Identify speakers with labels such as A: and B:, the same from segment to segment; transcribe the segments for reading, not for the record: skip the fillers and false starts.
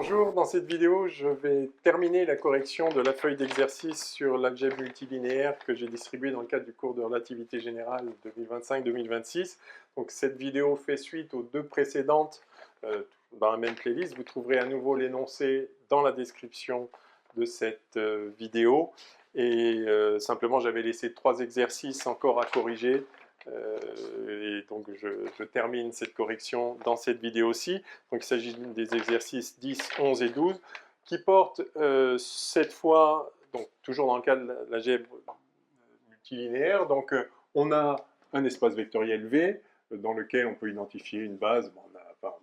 A: Bonjour, dans cette vidéo, je vais terminer la correction de la feuille d'exercice sur l'algèbre multilinéaire que j'ai distribuée dans le cadre du cours de relativité générale 2025-2026. Donc cette vidéo fait suite aux deux précédentes dans la même playlist. Vous trouverez à nouveau l'énoncé dans la description de cette vidéo. Et simplement, j'avais laissé 3 exercices encore à corriger. Et donc je termine cette correction dans cette vidéo-ci. Donc il s'agit des exercices 10, 11 et 12 qui portent cette fois, donc toujours dans le cadre de l'algèbre multilinéaire, donc on a un espace vectoriel V dans lequel on peut identifier une base. Bon, on a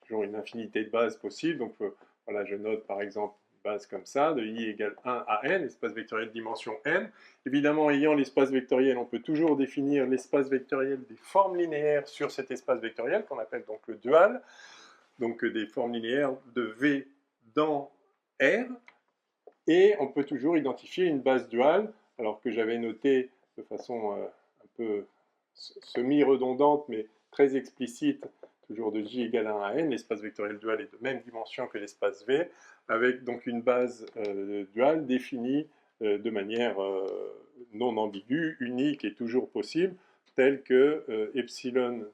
A: toujours une infinité de bases possibles, donc voilà, je note par exemple base comme ça, de i égale 1 à n, espace vectoriel de dimension n. Évidemment, ayant l'espace vectoriel, on peut toujours définir l'espace vectoriel des formes linéaires sur cet espace vectoriel, qu'on appelle donc le dual, donc des formes linéaires de V dans R, et on peut toujours identifier une base duale, alors que j'avais noté de façon un peu semi-redondante, mais très explicite, toujours de J égale 1 à n, l'espace vectoriel dual est de même dimension que l'espace V, avec donc une base duale définie de manière non ambiguë, unique et toujours possible, telle que epsilon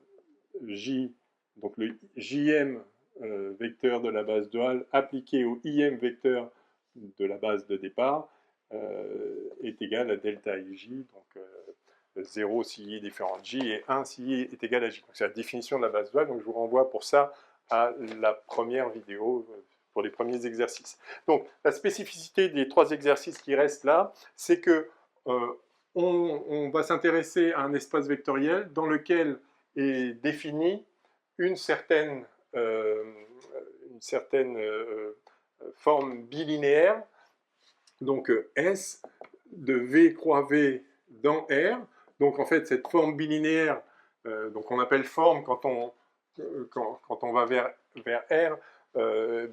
A: J, donc le Jm vecteur de la base duale appliqué au Im vecteur de la base de départ est égal à delta ij, donc 0 si i est différent de j et 1 si i est égal à j. C'est la définition de la base duale, donc je vous renvoie pour ça à la première vidéo pour les premiers exercices. Donc la spécificité des 3 exercices qui restent là, c'est que on va s'intéresser à un espace vectoriel dans lequel est définie une certaine forme bilinéaire, donc S de V croix V dans R. Donc en fait, cette forme bilinéaire, donc on appelle forme quand on va vers R,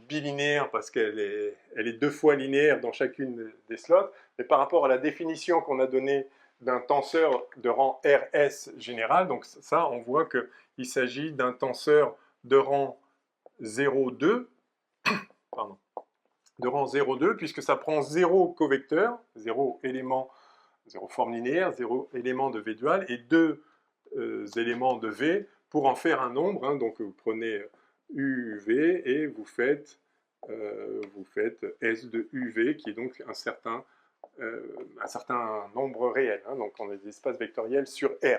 A: bilinéaire parce qu'elle est 2 fois linéaire dans chacune des slots, mais par rapport à la définition qu'on a donnée d'un tenseur de rang RS général, donc ça, on voit qu'il s'agit d'un tenseur de rang 0,2, pardon, de rang 0,2, puisque ça prend 0 covecteur, 0 élément, 0 forme linéaire, 0 élément de V dual, et 2 éléments de V pour en faire un nombre. Hein, donc vous prenez UV et vous faites S de UV, qui est donc un certain nombre réel. Hein, donc on a des espaces vectoriels sur R.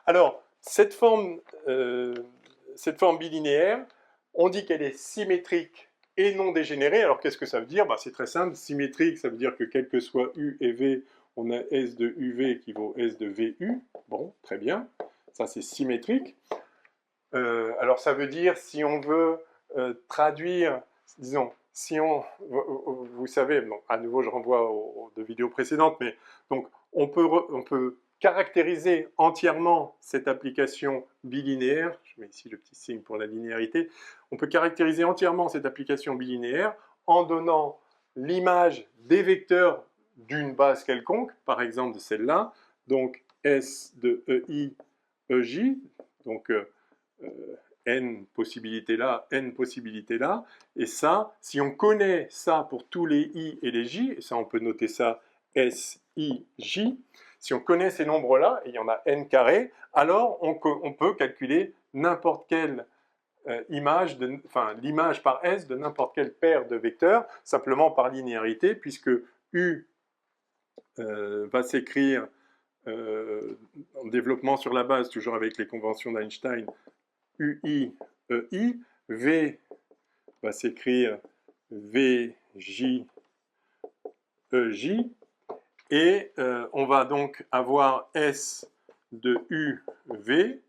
A: Alors, cette forme bilinéaire, on dit qu'elle est symétrique et non dégénérée. Alors qu'est-ce que ça veut dire? C'est très simple. Symétrique, ça veut dire que quel que soit U et V, on a S de UV qui vaut S de VU. Bon, très bien. Ça, c'est symétrique. Alors ça veut dire, si on veut traduire, disons, si on, vous savez, bon, à nouveau je renvoie aux 2 vidéos précédentes, mais donc on peut caractériser entièrement cette application bilinéaire, je mets ici le petit signe pour la linéarité, on peut caractériser entièrement cette application bilinéaire en donnant l'image des vecteurs d'une base quelconque, par exemple de celle-là, donc S de EI, EJ, donc n possibilités là, n possibilités là, et ça, si on connaît ça pour tous les i et les j, et ça on peut noter ça S, I, J, si on connaît ces nombres-là, et il y en a n carré, alors on peut calculer n'importe quelle image, l'image par S de n'importe quelle paire de vecteurs, simplement par linéarité, puisque U va s'écrire en développement sur la base, toujours avec les conventions d'Einstein, UI, EI, V va s'écrire VJ, EJ, et on va donc avoir S de UV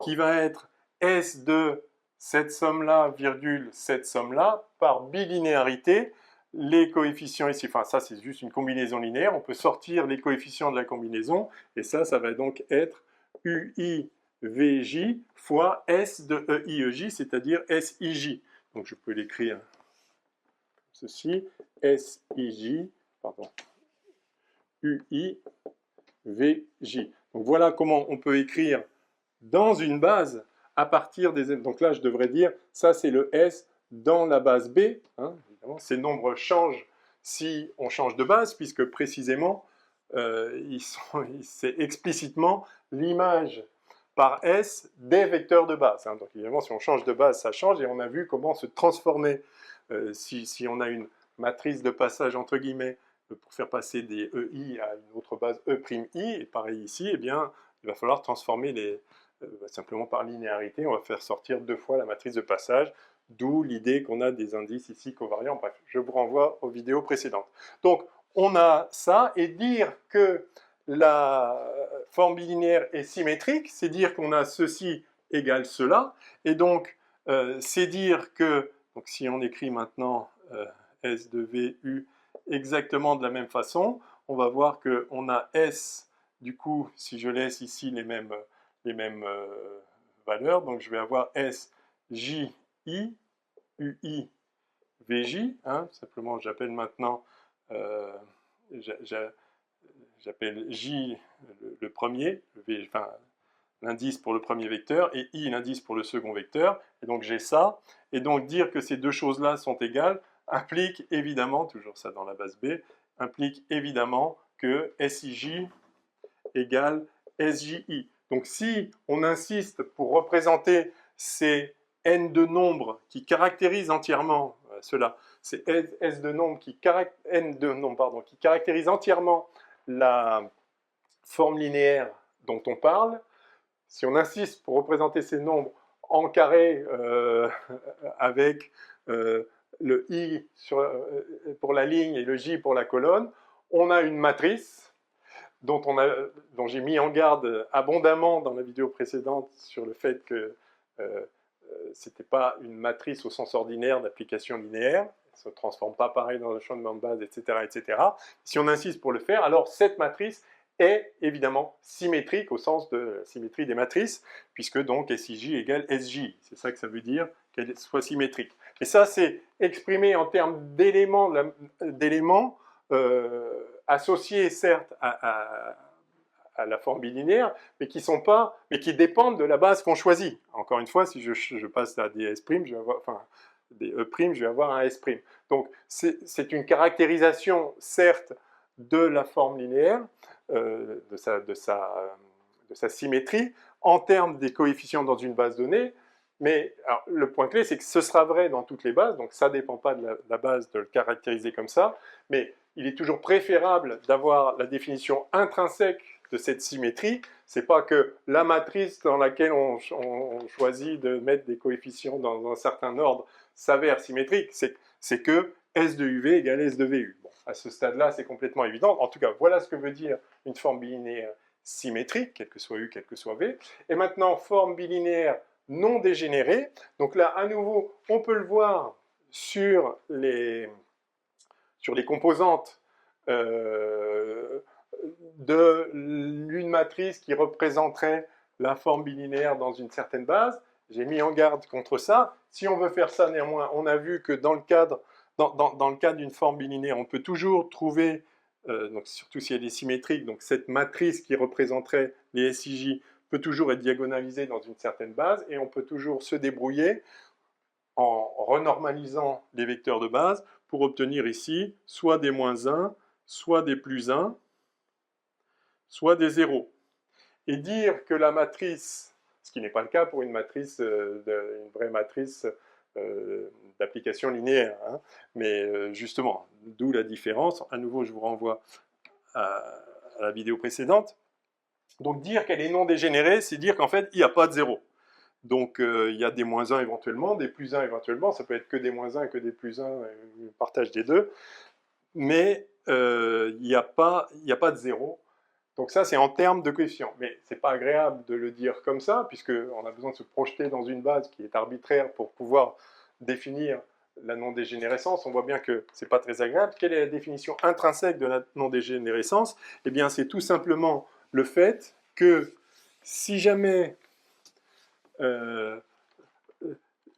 A: qui va être S de cette somme-là, virgule, cette somme-là, par bilinéarité. Les coefficients ici, enfin ça c'est juste une combinaison linéaire, on peut sortir les coefficients de la combinaison, et ça va donc être UI VJ fois S de EIEJ, c'est-à-dire SIJ. Donc je peux l'écrire comme ceci, SIJ, pardon, UI VJ. Donc voilà comment on peut écrire dans une base à partir des... Donc là je devrais dire, ça c'est le S dans la base B, hein, évidemment, ces nombres changent si on change de base, puisque précisément, c'est explicitement l'image par S des vecteurs de base. Hein. Donc évidemment, si on change de base, ça change, et on a vu comment se transformer. Si on a une matrice de passage, entre guillemets, pour faire passer des EI à une autre base E'I, et pareil ici, eh bien, il va falloir transformer simplement par linéarité, on va faire sortir 2 fois la matrice de passage, d'où l'idée qu'on a des indices ici covariants. Bref, je vous renvoie aux vidéos précédentes. Donc, on a ça, et dire que la forme bilinéaire est symétrique, c'est dire qu'on a ceci égale cela, et donc, c'est dire que, donc si on écrit maintenant S de VU exactement de la même façon, on va voir qu'on a S, du coup, si je laisse ici les mêmes valeurs, donc je vais avoir S, J, I, UI, VJ, hein, simplement j'appelle maintenant, j'appelle J le premier, enfin, l'indice pour le premier vecteur, et I l'indice pour le second vecteur, et donc j'ai ça, et donc dire que ces deux choses-là sont égales implique évidemment, toujours ça dans la base B, implique évidemment que SIJ égale SJI. Donc si on insiste pour représenter ces n de nombres qui caractérisent entièrement cela, c'est S de nombres n de nombres, qui caractérisent entièrement la forme linéaire dont on parle, si on insiste pour représenter ces nombres en carré avec le I pour la ligne et le J pour la colonne, on a une matrice dont j'ai mis en garde abondamment dans la vidéo précédente sur le fait que ce n'était pas une matrice au sens ordinaire d'application linéaire, elle ne se transforme pas pareil dans le champ de base, etc., etc. Si on insiste pour le faire, alors cette matrice est évidemment symétrique au sens de la symétrie des matrices, puisque donc SIJ égale SJ. C'est ça que ça veut dire, qu'elle soit symétrique. Et ça, c'est exprimé en termes d'éléments associés, certes, à la forme bilinéaire, mais qui dépendent de la base qu'on choisit. Encore une fois, si je passe à des S', je vais avoir, enfin, des E', je vais avoir un S'. Donc, c'est une caractérisation, certes, de la forme linéaire, de sa symétrie, en termes des coefficients dans une base donnée, mais alors, le point clé, c'est que ce sera vrai dans toutes les bases, donc ça ne dépend pas de la base de le caractériser comme ça, mais il est toujours préférable d'avoir la définition intrinsèque de cette symétrie. Ce n'est pas que la matrice dans laquelle on choisit de mettre des coefficients dans un certain ordre s'avère symétrique, c'est que S de UV égale S de VU. Bon, à ce stade-là, c'est complètement évident. En tout cas, voilà ce que veut dire une forme bilinéaire symétrique, quel que soit U, quel que soit V. Et maintenant, forme bilinéaire non dégénérée. Donc là, à nouveau, on peut le voir sur les composantes d'une matrice qui représenterait la forme bilinéaire dans une certaine base. J'ai mis en garde contre ça. Si on veut faire ça néanmoins, on a vu que dans le cadre d'une forme bilinéaire, on peut toujours trouver, donc surtout si elle est symétrique, donc cette matrice qui représenterait les SIJ peut toujours être diagonalisée dans une certaine base, et on peut toujours se débrouiller en renormalisant les vecteurs de base pour obtenir ici soit des moins 1, soit des plus 1, soit des 0. Et dire que la matrice, ce qui n'est pas le cas pour une matrice, une vraie matrice d'application linéaire, hein, mais justement, d'où la différence. À nouveau, je vous renvoie à la vidéo précédente. Donc dire qu'elle est non dégénérée, c'est dire qu'en fait, il n'y a pas de 0. Donc il y a des moins 1 éventuellement, des plus 1 éventuellement, ça peut être que des moins 1 et que des plus 1, un partage des deux, mais il n'y a pas de 0. Donc ça, c'est en termes de coefficients. Mais ce n'est pas agréable de le dire comme ça, puisqu'on a besoin de se projeter dans une base qui est arbitraire pour pouvoir définir la non-dégénérescence. On voit bien que ce n'est pas très agréable. Quelle est la définition intrinsèque de la non-dégénérescence? Eh bien, c'est tout simplement le fait que si jamais...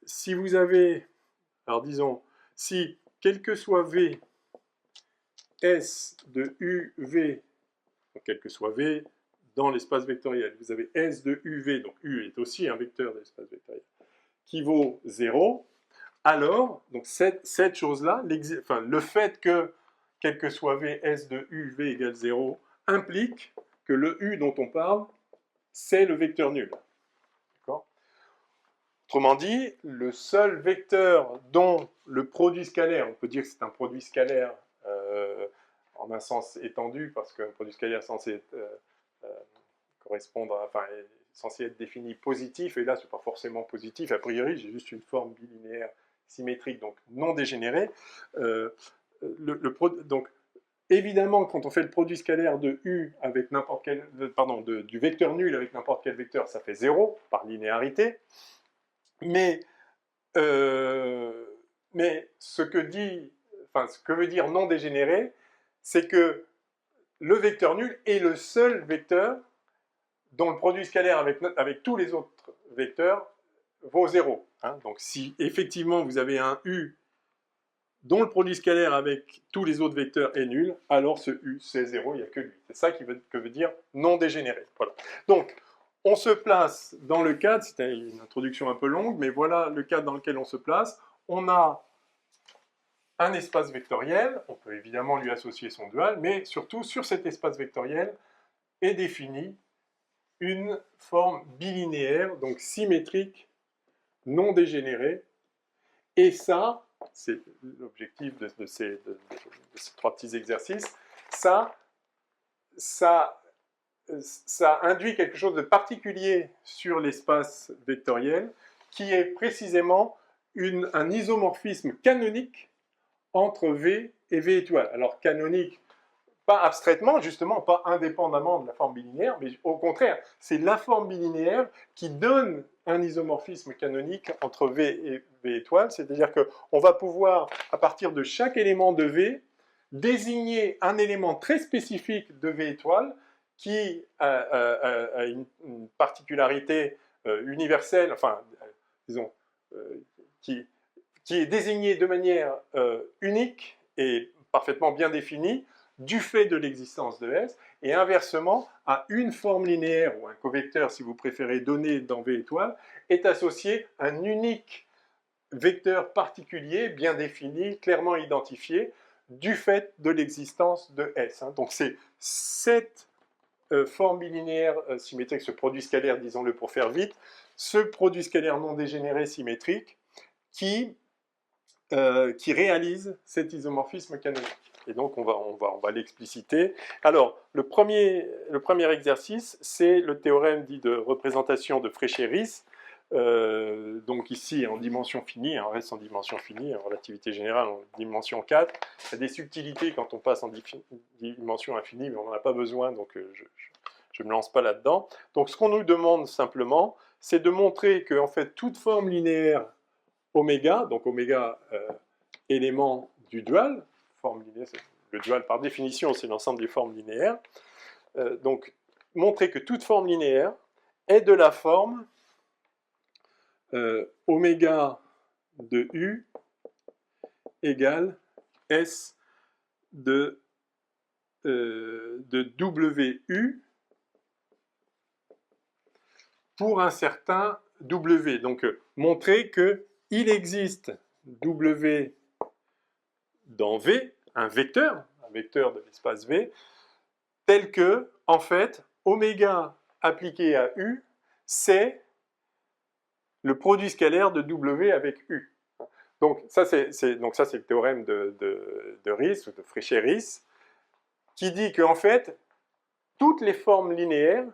A: si vous avez... Alors disons, si quel que soit V, S de UV, quel que soit V, dans l'espace vectoriel, vous avez S de UV, donc U est aussi un vecteur de l'espace vectoriel, qui vaut 0, alors, donc cette chose-là, enfin, le fait que, quel que soit V, S de U, V égale 0, implique que le U dont on parle, c'est le vecteur nul. Autrement dit, le seul vecteur dont le produit scalaire, on peut dire que c'est un produit scalaire en un sens étendu, parce qu'un produit scalaire est censé correspondre, enfin, est censé être défini positif, et là, ce n'est pas forcément positif. A priori, j'ai juste une forme bilinéaire symétrique, donc non dégénérée. Donc, évidemment, quand on fait le produit scalaire de U avec n'importe quel, du vecteur nul avec n'importe quel vecteur, ça fait 0 par linéarité. Mais ce que veut dire non dégénéré, c'est que le vecteur nul est le seul vecteur dont le produit scalaire avec tous les autres vecteurs vaut 0. Hein. Donc si effectivement vous avez un U dont le produit scalaire avec tous les autres vecteurs est nul, alors ce U c'est 0, il n'y a que lui. C'est ça que veut dire non dégénéré. Voilà. Donc on se place dans le cadre, c'était une introduction un peu longue, mais voilà le cadre dans lequel on se place. On a un espace vectoriel, on peut évidemment lui associer son dual, mais surtout sur cet espace vectoriel est définie une forme bilinéaire, donc symétrique, non dégénérée, et ça, c'est l'objectif de ces 3 petits exercices, ça induit quelque chose de particulier sur l'espace vectoriel, qui est précisément un isomorphisme canonique entre V et V étoile. Alors canonique, pas abstraitement, justement, pas indépendamment de la forme bilinéaire, mais au contraire, c'est la forme bilinéaire qui donne un isomorphisme canonique entre V et V étoile, c'est-à-dire qu'on va pouvoir, à partir de chaque élément de V, désigner un élément très spécifique de V étoile qui a une particularité universelle, enfin, disons, qui est désigné de manière unique et parfaitement bien définie du fait de l'existence de S, et inversement, à une forme linéaire, ou un covecteur, si vous préférez, donné dans V étoile, est associé un unique vecteur particulier, bien défini, clairement identifié, du fait de l'existence de S. Donc c'est cette forme bilinéaire symétrique, ce produit scalaire, disons-le pour faire vite, ce produit scalaire non dégénéré symétrique, qui réalise cet isomorphisme canonique. Et donc, on va l'expliciter. Alors, le premier exercice, c'est le théorème dit de représentation de Fréchet-Ries. Donc ici, en dimension finie, on reste en dimension finie, en relativité générale, en dimension 4. Il y a des subtilités quand on passe en dimension infinie, mais on n'en a pas besoin, donc je ne me lance pas là-dedans. Donc, ce qu'on nous demande simplement, c'est de montrer que, en fait, toute forme linéaire oméga, donc oméga élément du dual, forme linéaire, le dual par définition c'est l'ensemble des formes linéaires, donc montrer que toute forme linéaire est de la forme oméga de U égale S de WU pour un certain W. Donc montrer qu'il existe W dans V, un vecteur de l'espace V, tel que, en fait, oméga appliqué à U, c'est le produit scalaire de W avec U. Donc ça, c'est le théorème de Ries, ou de Fréchet-Ries, qui dit qu'en fait, toutes les formes linéaires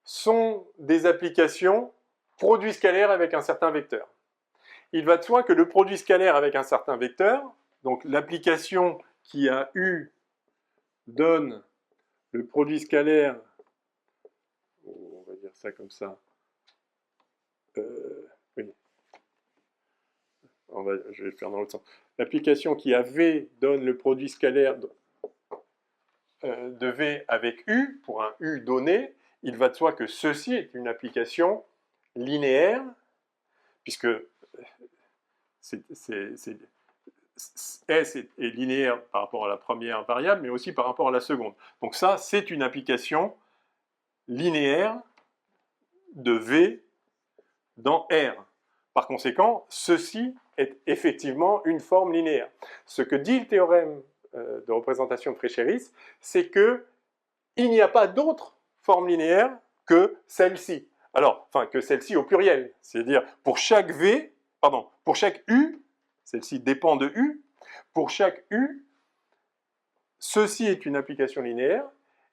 A: sont des applications produit scalaire avec un certain vecteur. Il va de soi que le produit scalaire avec un certain vecteur, donc l'application qui a U donne le produit scalaire, on va dire ça comme ça, oui, je vais le faire dans l'autre sens. L'application qui a V donne le produit scalaire de V avec U, pour un U donné, il va de soi que ceci est une application linéaire, puisque S est linéaire par rapport à la première variable, mais aussi par rapport à la seconde. Donc ça, c'est une application linéaire de V dans R. Par conséquent, ceci est effectivement une forme linéaire. Ce que dit le théorème de représentation de Fréchéris, c'est qu'il n'y a pas d'autre forme linéaire que celle-ci. Alors, enfin, que celle-ci au pluriel. C'est-à-dire, pour chaque V, pardon, pour chaque U, celle-ci dépend de U, pour chaque U, ceci est une application linéaire,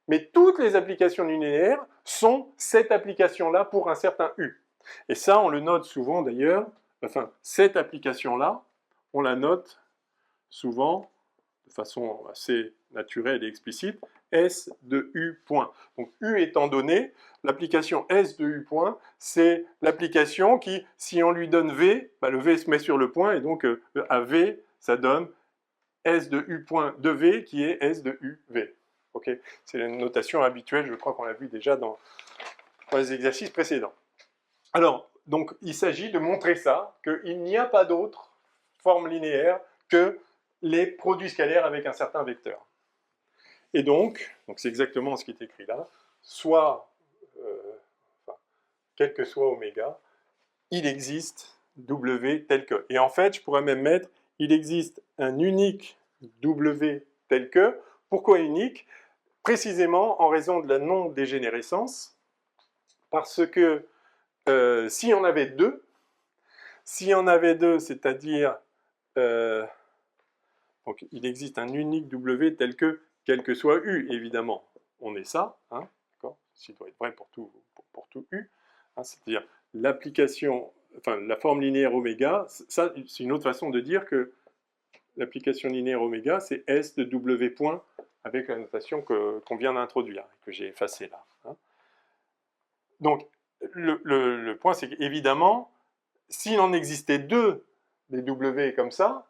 A: mais toutes les applications linéaires sont cette application-là pour un certain U. Et ça, on le note souvent d'ailleurs, enfin, cette application-là, on la note souvent de façon assez naturelle et explicite, S de U point. Donc U étant donné, l'application S de U point, c'est l'application qui, si on lui donne V, bah, le V se met sur le point, et donc à V, ça donne S de U point de V qui est S de U V. Okay, c'est la notation habituelle, je crois qu'on l'a vu déjà dans les exercices précédents. Alors, donc, il s'agit de montrer ça, qu'il n'y a pas d'autre forme linéaire que les produits scalaires avec un certain vecteur. Et donc c'est exactement ce qui est écrit là, soit, quel que soit oméga, il existe W tel que. Et en fait, je pourrais même mettre, il existe un unique W tel que. Pourquoi unique? Précisément en raison de la non-dégénérescence, parce que s'il y en avait deux, c'est-à-dire donc il existe un unique W tel que, quel que soit U, évidemment, on est ça, hein, d'accord? Ceci doit être vrai pour tout U, hein, c'est-à-dire l'application, enfin la forme linéaire oméga, ça c'est une autre façon de dire que l'application linéaire oméga, c'est S de W point avec la notation qu'on vient d'introduire, que j'ai effacée là. Hein. Donc, le point, c'est qu'évidemment, s'il en existait deux des W comme ça,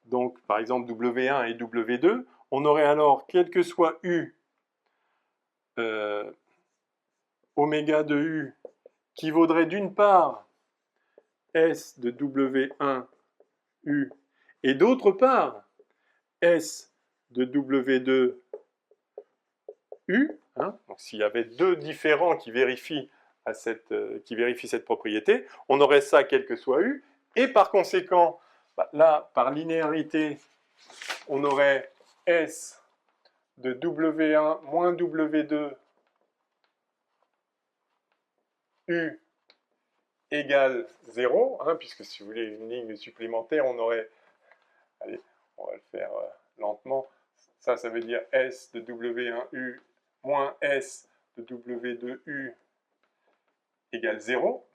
A: donc par exemple W1 et W2, on aurait alors, quel que soit U, oméga de U, qui vaudrait d'une part S de W1 U, et d'autre part S de W2 U, hein, donc s'il y avait deux différents qui vérifient cette propriété, on aurait ça quel que soit U, et par conséquent, bah, là, par linéarité, on aurait S de W1 moins W2 U égale 0, hein, puisque si vous voulez une ligne supplémentaire, on aurait, allez, on va le faire lentement, ça veut dire S de W1U moins S de W2U égale 0,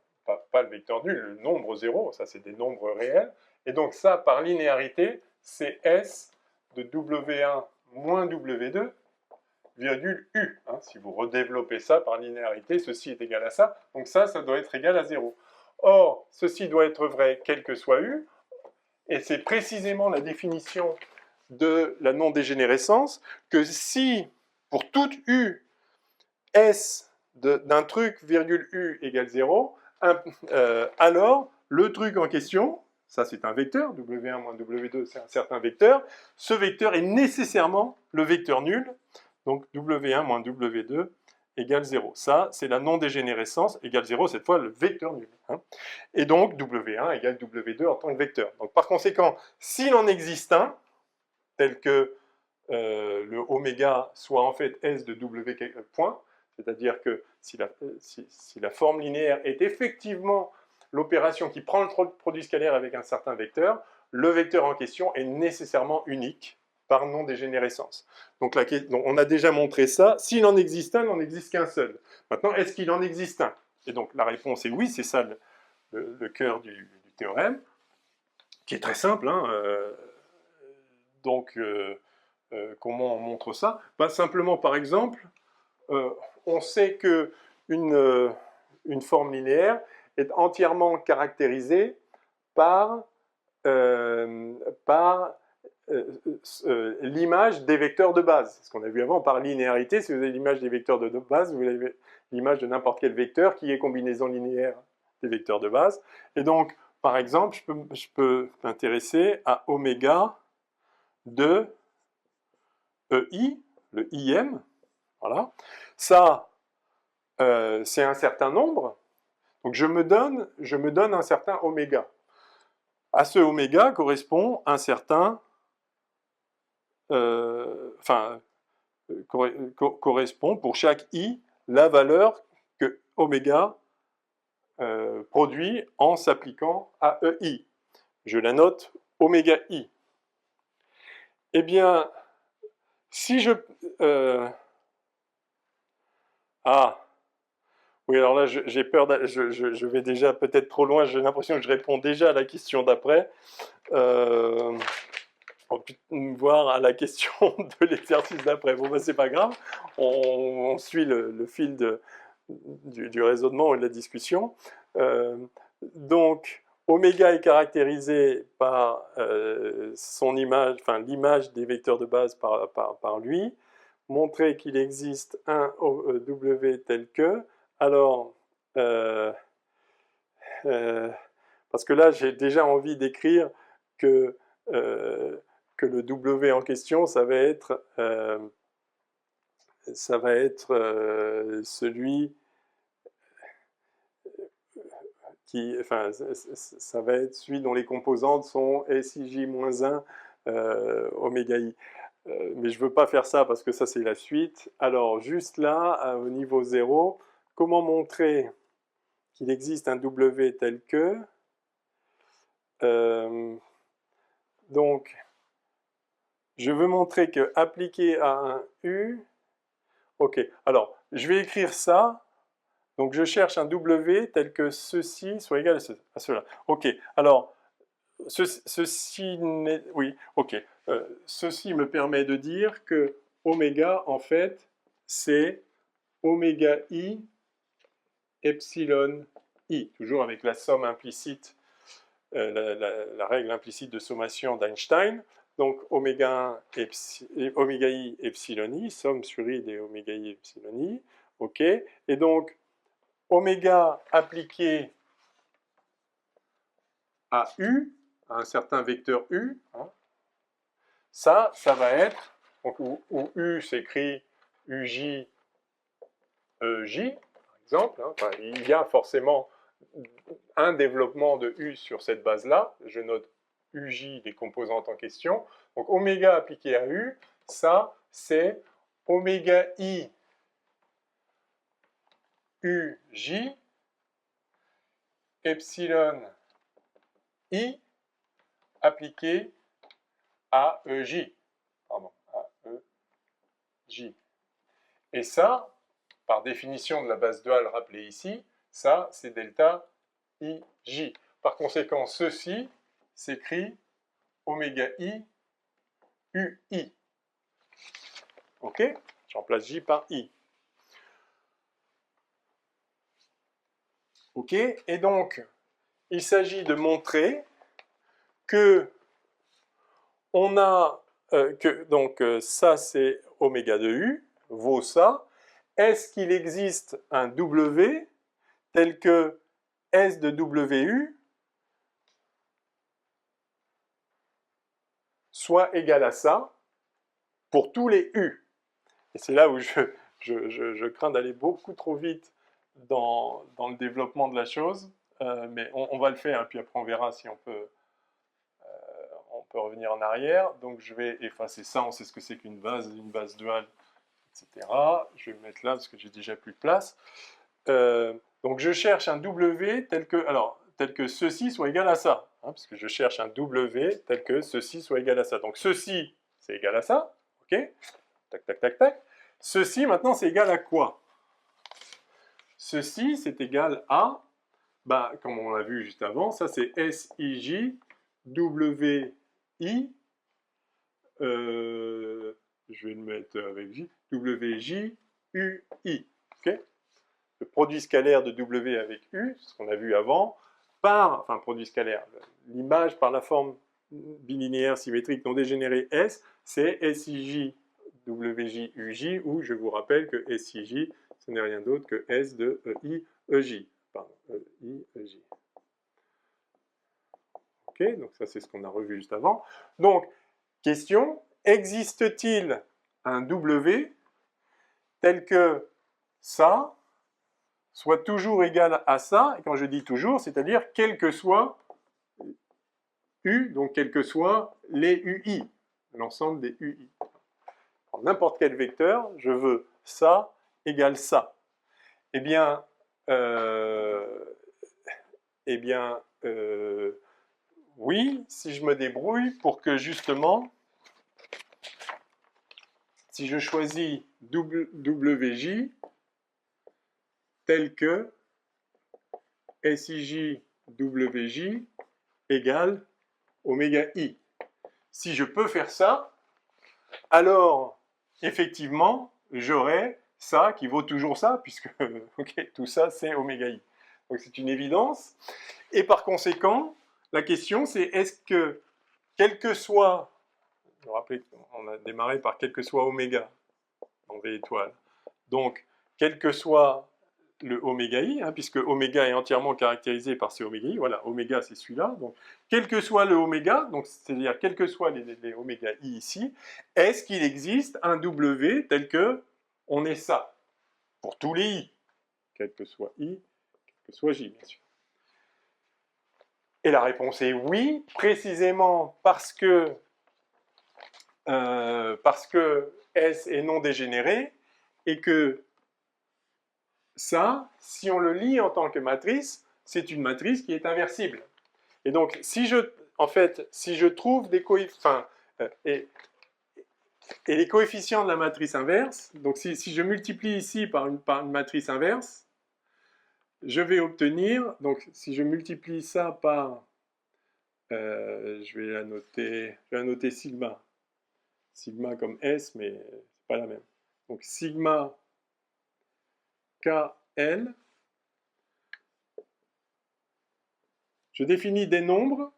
A: pas le vecteur nul, le nombre 0, ça c'est des nombres réels, et donc ça, par linéarité, c'est S de W1 moins W2, virgule U. Hein, si vous redéveloppez ça par linéarité, ceci est égal à ça, donc ça doit être égal à 0. Or, ceci doit être vrai quel que soit U, et c'est précisément la définition de la non-dégénérescence, que si, pour toute U, S d'un truc, virgule U égale 0, alors le truc en question, ça c'est un vecteur, W1 moins W2 c'est un certain vecteur, ce vecteur est nécessairement le vecteur nul, donc W1 moins W2 égale 0. Ça, c'est la non-dégénérescence, égale 0, cette fois le vecteur nul. Hein. Et donc, W1 égale W2 en tant que vecteur. Donc, par conséquent, s'il en existe un, tel que le oméga soit en fait S de W point, c'est-à-dire que si la forme linéaire est effectivement l'opération qui prend le produit scalaire avec un certain vecteur, le vecteur en question est nécessairement unique par non-dégénérescence. Donc on a déjà montré ça. S'il en existe un, il n'en existe qu'un seul. Maintenant, est-ce qu'il en existe un? Et donc la réponse est oui, c'est ça le cœur du théorème, qui est très simple. Hein, comment on montre ça? Simplement, par exemple, on sait qu'une forme linéaire est entièrement caractérisée par l'image des vecteurs de base. Ce qu'on a vu avant par linéarité, si vous avez l'image des vecteurs de base, vous avez l'image de n'importe quel vecteur qui est combinaison linéaire des vecteurs de base. Et donc, par exemple, je peux m'intéresser à oméga de EI, le IM. Voilà. Ça, c'est un certain nombre. Donc je me donne un certain oméga. à ce oméga correspond un certain, correspond pour chaque i la valeur que oméga produit en s'appliquant à EI. Je la note oméga i. Eh bien, si je... oui, alors là, j'ai peur, je vais déjà peut-être trop loin, j'ai l'impression que je réponds déjà à la question d'après. On peut voir à la question de l'exercice d'après. Bon, ben, c'est pas grave, on suit le fil du raisonnement et de la discussion. Donc, oméga est caractérisé par son image, enfin l'image des vecteurs de base par lui. Montrer qu'il existe un W tel que. Alors, parce que là, j'ai déjà envie d'écrire que le W en question, ça va être celui qui, enfin, ça va être celui dont les composantes sont SIJ-1 oméga I. Mais je ne veux pas faire ça parce que ça, c'est la suite. Alors, juste là, au niveau 0, comment montrer qu'il existe un W tel que donc, je veux montrer que appliqué à un U, ok, alors, je vais écrire ça, donc je cherche un W tel que ceci soit égal à cela. Ok, alors, ceci n'est... Oui, ok. Ceci me permet de dire que oméga, en fait, c'est oméga I epsilon I, toujours avec la somme implicite, la règle implicite de sommation d'Einstein. Donc oméga I epsilon I, somme sur I des oméga I epsilon I. Ok. Et donc oméga appliqué à U, à un certain vecteur U, hein, ça va être, donc, où U s'écrit UJ, EJ, par exemple, hein, enfin, il y a forcément un développement de U sur cette base-là, je note UJ des composantes en question, donc oméga appliqué à U, ça c'est oméga I UJ epsilon I appliqué à EJ. Pardon, à EJ. Et ça, par définition de la base duale rappelée ici, ça c'est delta IJ. Par conséquent, ceci s'écrit oméga I UI. Ok? Je remplace J par I. Ok? Et donc, il s'agit de montrer que on a donc ça c'est oméga de U, vaut ça. Est-ce qu'il existe un W tel que S de WU soit égal à ça pour tous les U? Et c'est là où je crains d'aller beaucoup trop vite dans le développement de la chose, mais on va le faire, et puis après on verra si on peut revenir en arrière. Donc je vais effacer ça, on sait ce que c'est qu'une base duale, etc. Je vais me mettre là parce que j'ai déjà plus de place. Donc je cherche un W tel que ceci soit égal à ça, hein, parce que je cherche un W tel que ceci soit égal à ça. Donc ceci, c'est égal à ça, ok? Tac, tac, tac, tac. Ceci, maintenant, c'est égal à quoi? Ceci, c'est égal à, bah, comme on l'a vu juste avant, ça c'est SIJ WI, je vais le mettre avec J, WJ UI. Okay, le produit scalaire de W avec U, ce qu'on a vu avant, enfin produit scalaire, l'image par la forme bilinéaire symétrique non dégénérée S, c'est SIJ WJ UJ, où je vous rappelle que SIJ, ce n'est rien d'autre que S de EI EJ. Pardon, EI EJ. Ok, donc ça c'est ce qu'on a revu juste avant. Donc, question, existe-t-il un W tel que ça soit toujours égal à ça, et quand je dis toujours, c'est-à-dire quel que soit U, donc quels que soient les UI, l'ensemble des UI. En n'importe quel vecteur, je veux ça égale ça. Eh bien, oui, si je me débrouille pour que justement, si je choisis WJ tel que SIJ WJ égale oméga I. Si je peux faire ça, alors effectivement, j'aurai ça qui vaut toujours ça, puisque okay, tout ça c'est oméga I. Donc c'est une évidence. Et par conséquent, la question c'est est-ce que, quel que soit, vous vous rappelez qu'on a démarré par quel que soit oméga en V étoile, donc quel que soit le oméga I, hein, puisque oméga est entièrement caractérisé par ces oméga I, voilà, oméga c'est celui-là, donc quel que soit le oméga, donc c'est-à-dire quels que soient les oméga I ici, est-ce qu'il existe un W tel que on est ça, pour tous les I, quel que soit I, quel que soit J, bien sûr. Et la réponse est oui, précisément parce que S est non dégénéré, et que ça, si on le lit en tant que matrice, c'est une matrice qui est inversible. Et donc, si je trouve des coefficients, et les coefficients de la matrice inverse, donc si je multiplie ici par une matrice inverse, je vais obtenir, donc si je multiplie ça par, je vais la noter sigma. Sigma comme S, mais c'est pas la même. Donc sigma KL, je définis des nombres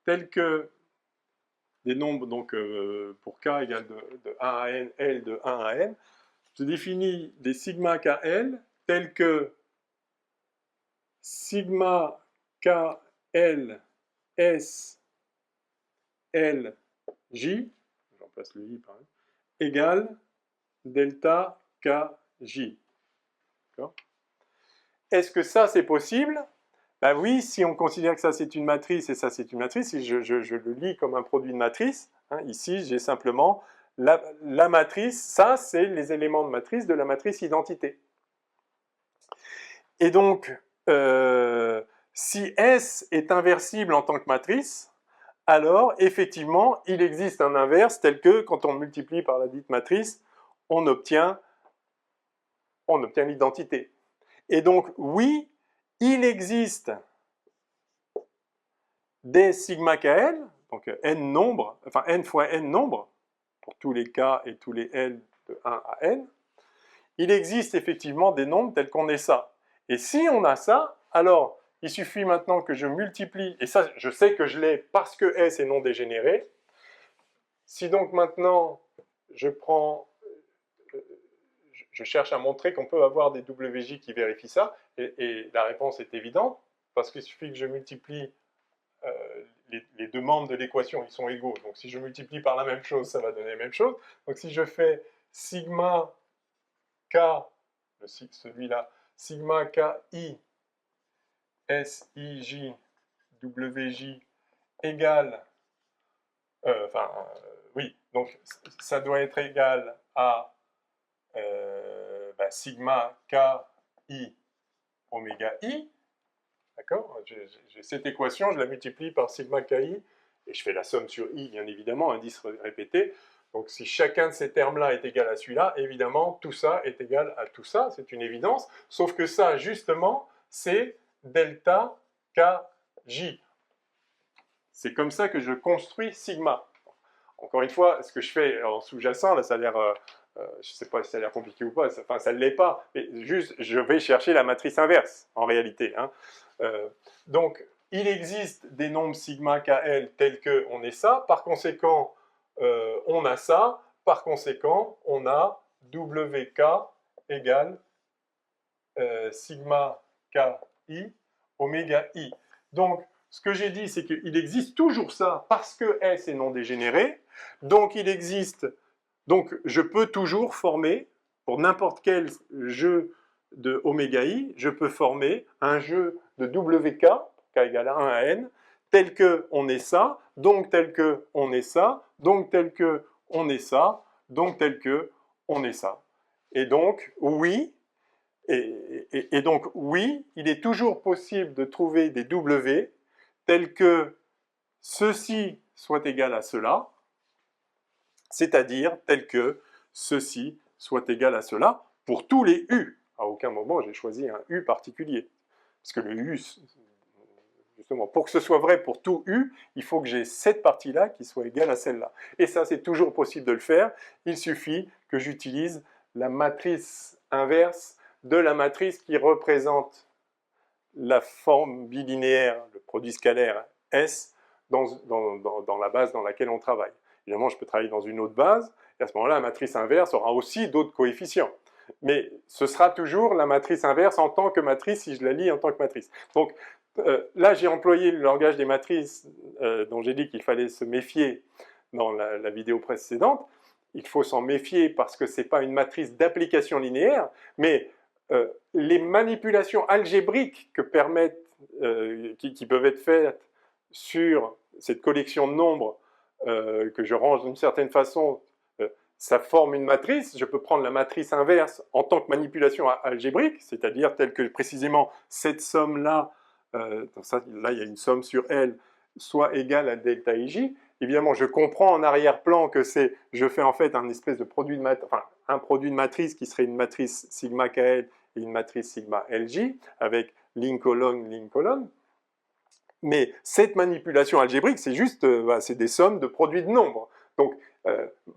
A: tels que des nombres, donc pour K égale de 1 à N, L de 1 à N, je définis des sigma KL tels que sigma KL S L J, j'emplace le I par exemple, égale delta KJ. Est-ce que ça c'est possible? Ben oui, si on considère que ça c'est une matrice et ça c'est une matrice, si je le lis comme un produit de matrice, hein, ici j'ai simplement la matrice, ça c'est les éléments de matrice de la matrice identité. Et donc, si S est inversible en tant que matrice, alors effectivement il existe un inverse tel que quand on multiplie par la dite matrice, on obtient l'identité. Et donc oui, il existe des sigma KL, donc n nombres, enfin n fois n nombres, pour tous les K et tous les L de 1 à n, il existe effectivement des nombres tels qu'on ait ça. Et si on a ça, alors il suffit maintenant que je multiplie, et ça je sais que je l'ai parce que S est non dégénéré. Si donc maintenant je cherche à montrer qu'on peut avoir des WJ qui vérifient ça, et la réponse est évidente, parce qu'il suffit que je multiplie les deux membres de l'équation, ils sont égaux. Donc si je multiplie par la même chose, ça va donner la même chose. Donc si je fais sigma K, celui-là, sigma KI SIJ WJ égale, oui, donc ça doit être égal à sigma KI oméga I. D'accord? J'ai cette équation, je la multiplie par sigma KI, et je fais la somme sur I, bien évidemment, indice répété. Donc si chacun de ces termes-là est égal à celui-là, évidemment, tout ça est égal à tout ça, c'est une évidence. Sauf que ça, justement, c'est delta KJ. C'est comme ça que je construis sigma. Encore une fois, ce que je fais en sous-jacent, là, ça a l'air... je ne sais pas si ça a l'air compliqué ou pas, enfin ça ne l'est pas, mais juste je vais chercher la matrice inverse, en réalité. Hein. Donc, il existe des nombres sigma KL tels qu'on est ça, par conséquent, on a ça, par conséquent, on a WK égale sigma KI oméga I. Donc, ce que j'ai dit, c'est qu'il existe toujours ça parce que S est non dégénéré, donc il existe... Donc, je peux toujours former, pour n'importe quel jeu de oméga I, je peux former un jeu de WK, K égale 1 à N, tel que on est ça, donc tel que on est ça, donc tel que on est ça, donc tel que on est ça. Et donc, oui, et donc, oui, il est toujours possible de trouver des W tels que ceci soit égal à cela, c'est-à-dire tel que ceci soit égal à cela pour tous les U. À aucun moment, j'ai choisi un U particulier. Parce que le U, justement, pour que ce soit vrai pour tout U, il faut que j'ai cette partie-là qui soit égale à celle-là. Et ça, c'est toujours possible de le faire. Il suffit que j'utilise la matrice inverse de la matrice qui représente la forme bilinéaire, le produit scalaire S, dans la base dans laquelle on travaille. Évidemment, je peux travailler dans une autre base, et à ce moment-là, la matrice inverse aura aussi d'autres coefficients. Mais ce sera toujours la matrice inverse en tant que matrice, si je la lis en tant que matrice. Donc là, j'ai employé le langage des matrices dont j'ai dit qu'il fallait se méfier dans la vidéo précédente. Il faut s'en méfier parce que ce n'est pas une matrice d'application linéaire, mais les manipulations algébriques que permettent, qui peuvent être faites sur cette collection de nombres que je range d'une certaine façon, ça forme une matrice. Je peux prendre la matrice inverse en tant que manipulation algébrique, c'est-à-dire telle que précisément cette somme-là, là il y a une somme sur L, soit égale à delta IJ. Évidemment, je comprends en arrière-plan que je fais en fait un espèce de produit de matrice, enfin, un produit de matrice qui serait une matrice sigma KL et une matrice sigma LJ, avec ligne colonne. Mais cette manipulation algébrique, c'est juste, c'est des sommes de produits de nombres. Donc,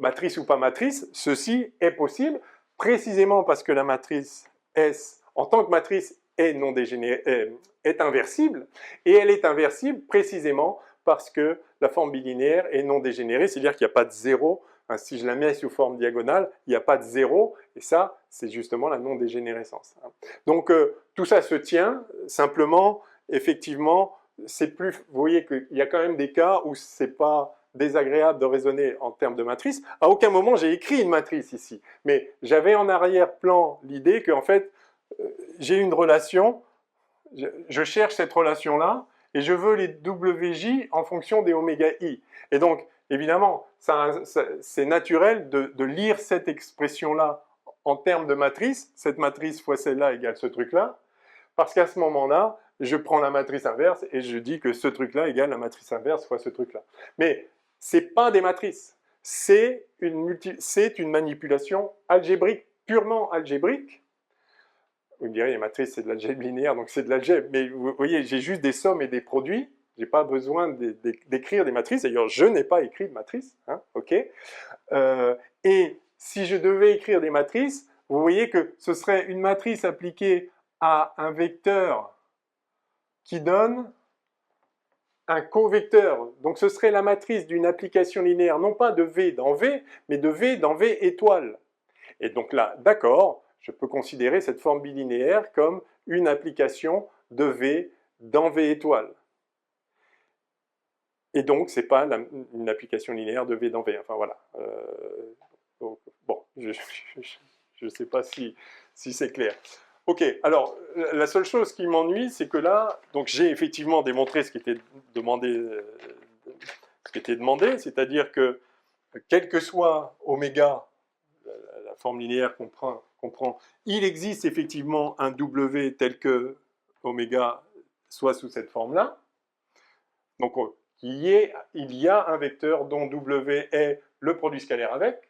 A: matrice ou pas matrice, ceci est possible, précisément parce que la matrice S, en tant que matrice, est inversible, et elle est inversible précisément parce que la forme bilinéaire est non dégénérée, c'est-à-dire qu'il n'y a pas de zéro. Si je la mets sous forme diagonale, il n'y a pas de zéro, et ça, c'est justement la non-dégénérescence. Donc, tout ça se tient, simplement, effectivement, c'est plus, vous voyez qu'il y a quand même des cas où c'est pas désagréable de raisonner en termes de matrice. À aucun moment j'ai écrit une matrice ici, mais j'avais en arrière-plan l'idée qu'en fait, j'ai une relation, je cherche cette relation-là, et je veux les WJ en fonction des oméga I. Et donc, évidemment, c'est naturel de lire cette expression-là en termes de matrice, cette matrice fois celle-là égale ce truc-là, parce qu'à ce moment-là, je prends la matrice inverse et je dis que ce truc-là égale la matrice inverse fois ce truc-là. Mais ce n'est pas des matrices, c'est une manipulation algébrique, purement algébrique. Vous me direz, les matrices, c'est de l'algèbre linéaire, donc c'est de l'algèbre. Mais vous voyez, j'ai juste des sommes et des produits. Je n'ai pas besoin d'écrire des matrices. D'ailleurs, je n'ai pas écrit de matrice. Hein, ok. Et si je devais écrire des matrices, vous voyez que ce serait une matrice appliquée à un vecteur qui donne un covecteur. Donc ce serait la matrice d'une application linéaire, non pas de V dans V, mais de V dans V étoile. Et donc là, d'accord, je peux considérer cette forme bilinéaire comme une application de V dans V étoile. Et donc, ce n'est pas une application linéaire de V dans V. Enfin voilà. Donc, bon, je ne sais pas si c'est clair. Ok, alors la seule chose qui m'ennuie, c'est que là, donc j'ai effectivement démontré ce qui était demandé, c'est-à-dire que quel que soit oméga, la forme linéaire qu'on prend, il existe effectivement un W tel que oméga soit sous cette forme-là. Donc il y a un vecteur dont W est le produit scalaire avec.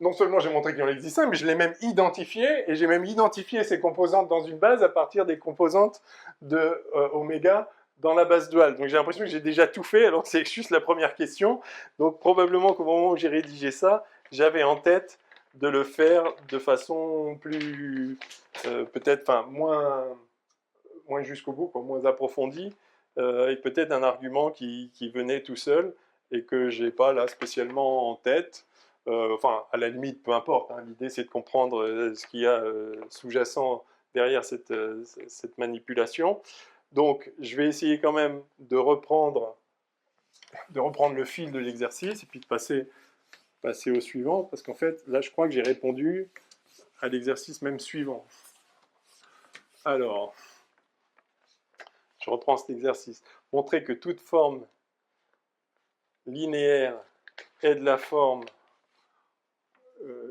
A: Non seulement j'ai montré qu'il en existe un, mais je l'ai même identifié, et j'ai même identifié ces composantes dans une base à partir des composantes de oméga dans la base duale. Donc j'ai l'impression que j'ai déjà tout fait, alors que c'est juste la première question. Donc probablement qu'au moment où j'ai rédigé ça, j'avais en tête de le faire de façon plus, peut-être, enfin, moins jusqu'au bout, quoi, moins approfondie, avec peut-être un argument qui venait tout seul, et que je n'ai pas là spécialement en tête. Enfin, à la limite, peu importe. Hein, l'idée, c'est de comprendre ce qu'il y a sous-jacent derrière cette manipulation. Donc, je vais essayer quand même de reprendre le fil de l'exercice et puis de passer au suivant, parce qu'en fait, là, je crois que j'ai répondu à l'exercice même suivant. Alors, je reprends cet exercice. Montrer que toute forme linéaire est de la forme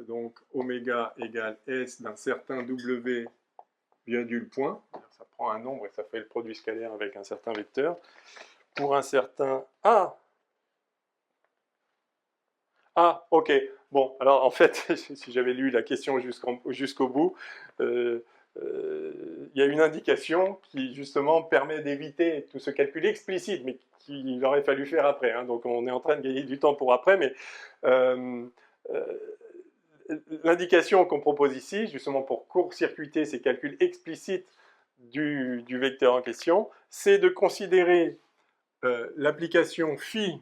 A: donc oméga égale S d'un certain W virgule point. Ça prend un nombre et ça fait le produit scalaire avec un certain vecteur. Pour un certain A. Ah, ok. Bon, alors en fait, si j'avais lu la question jusqu'au bout, il y a une indication qui justement permet d'éviter tout ce calcul explicite, mais qu'il aurait fallu faire après. Hein. Donc on est en train de gagner du temps pour après, mais l'indication qu'on propose ici, justement pour court-circuiter ces calculs explicites du vecteur en question, c'est de considérer l'application phi.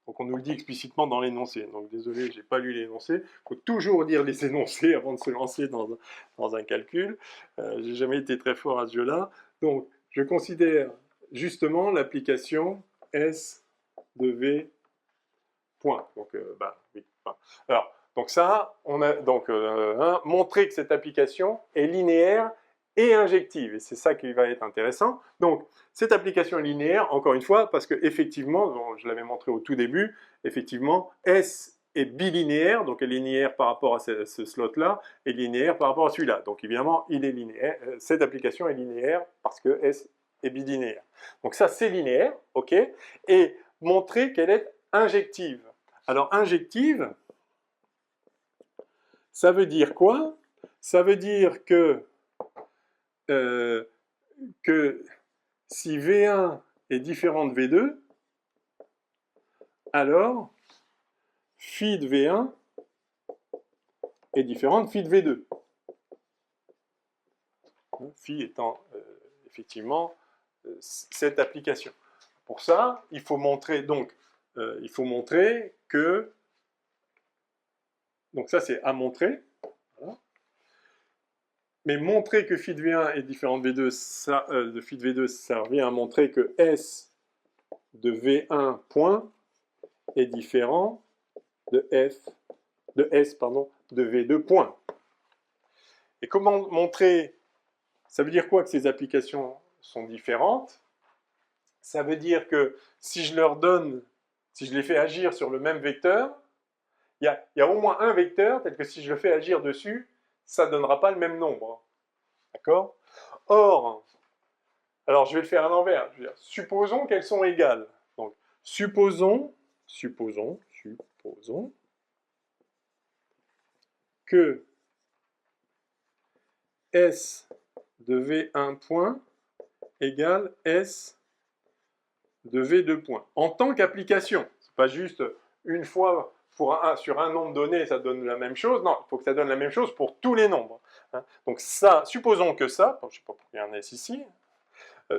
A: Donc on nous le dit explicitement dans l'énoncé. Donc désolé, je n'ai pas lu l'énoncé. Il faut toujours lire les énoncés avant de se lancer dans un calcul. Je n'ai jamais été très fort à ce jeu-là. Donc je considère justement l'application S de V point. Donc, oui. Alors, donc ça, on a donc montré que cette application est linéaire et injective. Et c'est ça qui va être intéressant. Donc, cette application est linéaire, encore une fois, parce que effectivement, je l'avais montré au tout début, effectivement, S est bilinéaire, donc est linéaire par rapport à ce slot-là, et linéaire par rapport à celui-là. Donc évidemment, il est linéaire. Cette application est linéaire parce que S est bilinéaire. Donc ça, c'est linéaire, ok. Et montrer qu'elle est injective. Alors, injective, ça veut dire quoi? Ça veut dire que si V1 est différent de V2, alors phi de V1 est différent de phi de V2. Phi étant effectivement cette application. Pour ça, il faut montrer que, donc ça c'est à montrer, voilà. Mais montrer que phi de V1 est différent de V2, de phi de V2, ça revient à montrer que S de V1 point est différent de S de V2 point. Et comment montrer? Ça veut dire quoi que ces applications sont différentes? Ça veut dire que si je les fais agir sur le même vecteur, il y a au moins un vecteur tel que si je le fais agir dessus, ça ne donnera pas le même nombre. D'accord? Or, alors je vais le faire à l'envers. Supposons qu'elles sont égales. Donc, supposons que S de V1 point égale S de V2 point. En tant qu'application. C'est pas juste une fois sur un nombre donné, ça donne la même chose. Non, il faut que ça donne la même chose pour tous les nombres. Hein. Donc ça, supposons que ça, je ne sais pas pourquoi il y a un S ici,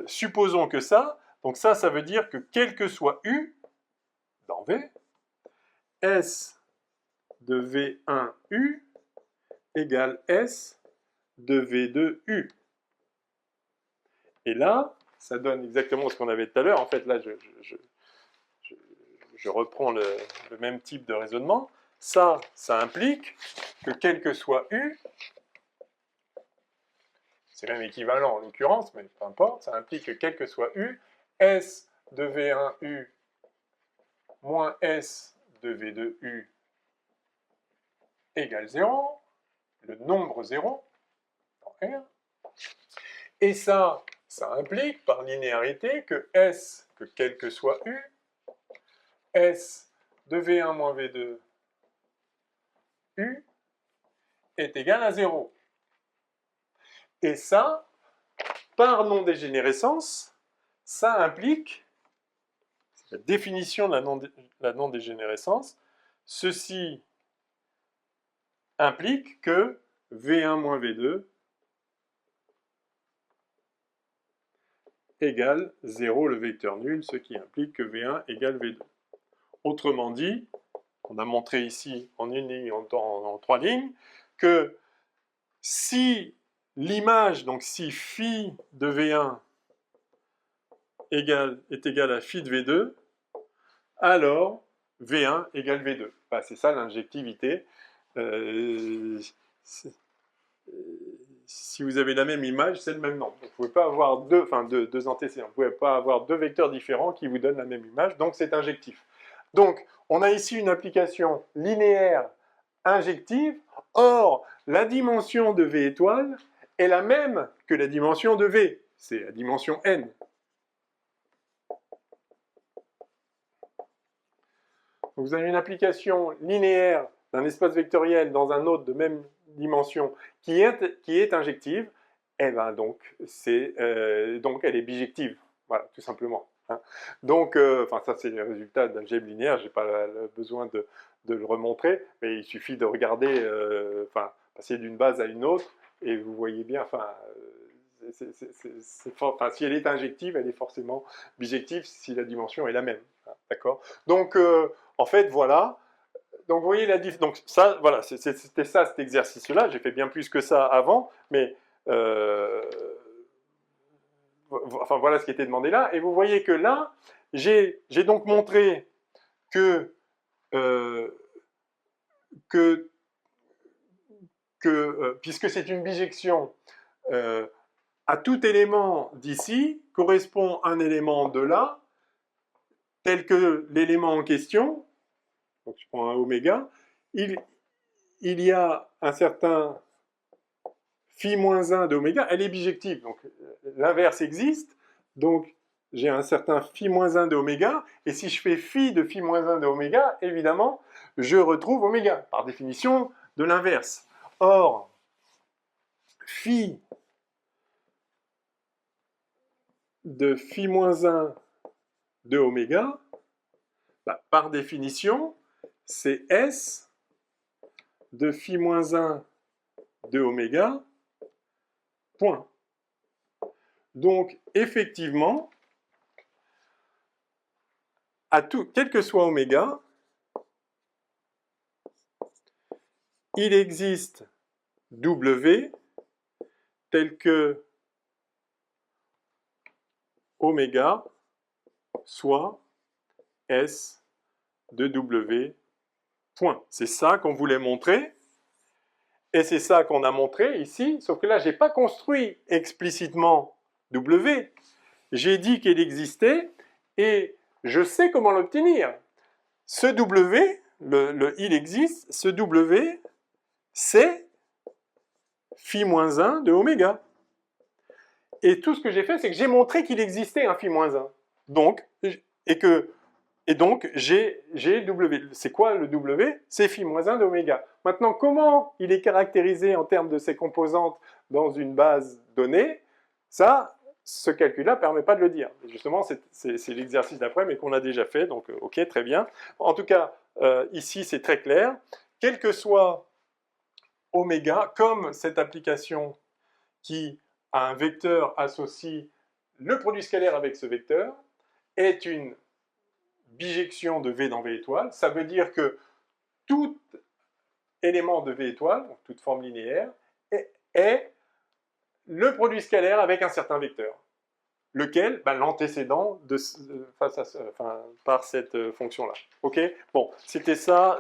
A: supposons que ça, donc ça veut dire que quel que soit U dans V, S de V1U égale S de V2U. Et là, ça donne exactement ce qu'on avait tout à l'heure. En fait, là, je reprends le même type de raisonnement. Ça implique que quel que soit U, c'est même équivalent en l'occurrence, mais peu importe, ça implique que quel que soit U, S de V1U moins S de V2U égale 0, le nombre 0 dans R. Et ça implique par linéarité que S, que quel que soit U, S de V1 moins V2 U est égal à 0. Et ça, par non-dégénérescence, ça implique, c'est la définition de la non-dégénérescence, ceci implique que V1 moins V2 égale 0 le vecteur nul, ce qui implique que V1 égale V2. Autrement dit, on a montré ici en une ligne, en 3 lignes, que si l'image, donc si phi de V1 est égal à phi de V2, alors V1 égale V2. Enfin, c'est ça l'injectivité. si vous avez la même image, c'est le même nombre. Vous ne pouvez pas avoir deux antécédents. Vous ne pouvez pas avoir deux vecteurs différents qui vous donnent la même image, donc c'est injectif. Donc, on a ici une application linéaire injective. Or, la dimension de V étoile est la même que la dimension de V. C'est la dimension n. Donc, vous avez une application linéaire d'un espace vectoriel dans un autre de même dimension qui est injective, et ben donc elle est bijective, voilà, tout simplement. Hein. Donc, ça c'est le résultat d'algèbre linéaire, j'ai pas besoin de le remontrer, mais il suffit de regarder, passer d'une base à une autre, et vous voyez bien, si elle est injective, elle est forcément bijective si la dimension est la même. Hein, d'accord? Donc, en fait, voilà. Donc, vous voyez la différence. Donc, ça, voilà, c'était ça, cet exercice-là. J'ai fait bien plus que ça avant, mais voilà ce qui était demandé là. Et vous voyez que là, j'ai donc montré que, puisque c'est une bijection, à tout élément d'ici correspond un élément de là, tel que l'élément en question. Donc je prends un oméga, il y a un certain phi-1 d'oméga, elle est bijective, donc l'inverse existe, donc j'ai un certain phi-1 de oméga, et si je fais phi de phi-1 de oméga, évidemment, je retrouve oméga, par définition de l'inverse. Or, phi de phi-1 de oméga, par définition, c'est S de phi-1 de oméga, point. Donc, effectivement, quel que soit oméga, il existe W tel que oméga soit S de W, point. C'est ça qu'on voulait montrer, et c'est ça qu'on a montré ici, sauf que là, je n'ai pas construit explicitement W, j'ai dit qu'il existait, et je sais comment l'obtenir. Ce W, il existe, ce W, c'est phi-1 de oméga. Et tout ce que j'ai fait, c'est que j'ai montré qu'il existait un phi-1. Donc, j'ai W. C'est quoi le W? C'est phi-1 d'oméga. Maintenant, comment il est caractérisé en termes de ses composantes dans une base donnée? Ça, ce calcul-là ne permet pas de le dire. Justement, c'est l'exercice d'après, mais qu'on a déjà fait, donc ok, très bien. En tout cas, ici, c'est très clair. Quel que soit oméga, comme cette application qui a un vecteur associe le produit scalaire avec ce vecteur, est une bijection de V dans V étoile. Ça veut dire que tout élément de V étoile, donc toute forme linéaire, est le produit scalaire avec un certain vecteur, lequel, l'antécédent par cette fonction-là. Ok? Bon, c'était ça.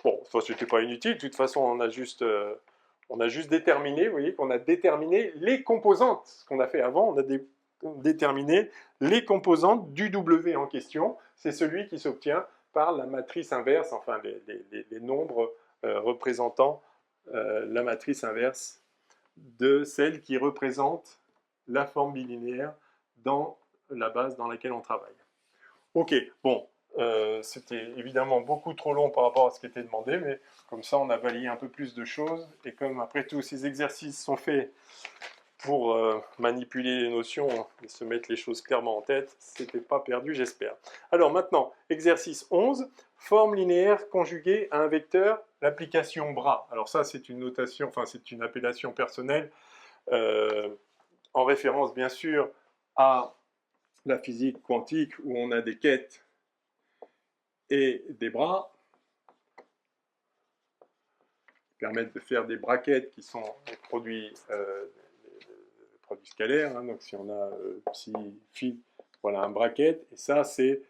A: Bon, c'était pas inutile. De toute façon, on a juste déterminé, vous voyez, qu'on a déterminé les composantes. Ce qu'on a fait avant, on a déterminé les composantes du W en question. C'est celui qui s'obtient par la matrice inverse, enfin les nombres représentant la matrice inverse de celle qui représente la forme bilinéaire dans la base dans laquelle on travaille. Ok, bon, c'était évidemment beaucoup trop long par rapport à ce qui était demandé, mais comme ça on a balayé un peu plus de choses, et comme après tout ces exercices sont faits pour manipuler les notions et se mettre les choses clairement en tête, c'était pas perdu, j'espère. Alors maintenant, exercice 11, forme linéaire conjuguée à un vecteur, l'application bras. Alors ça, c'est une notation, enfin c'est une appellation personnelle, en référence bien sûr à la physique quantique où on a des quêtes et des bras qui permettent de faire des braquettes qui sont des produits scalaires. Hein. Donc si on a psi, phi, voilà un bracket. Et ça, c'est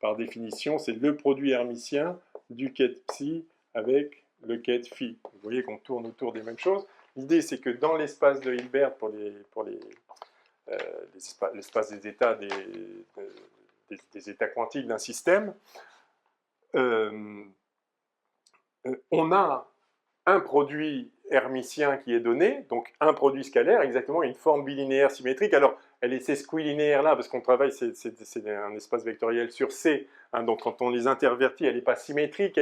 A: par définition, c'est le produit hermitien du quête psi avec le quête phi. Vous voyez qu'on tourne autour des mêmes choses. L'idée, c'est que dans l'espace de Hilbert, pour l'espace des états, des états quantiques d'un système, on a un produit hermitien qui est donné, donc un produit scalaire, exactement une forme bilinéaire symétrique. Alors, elle est sesquilinéaire là, parce qu'on travaille, c'est un espace vectoriel sur C, hein, donc quand on les intervertit, elle n'est pas symétrique,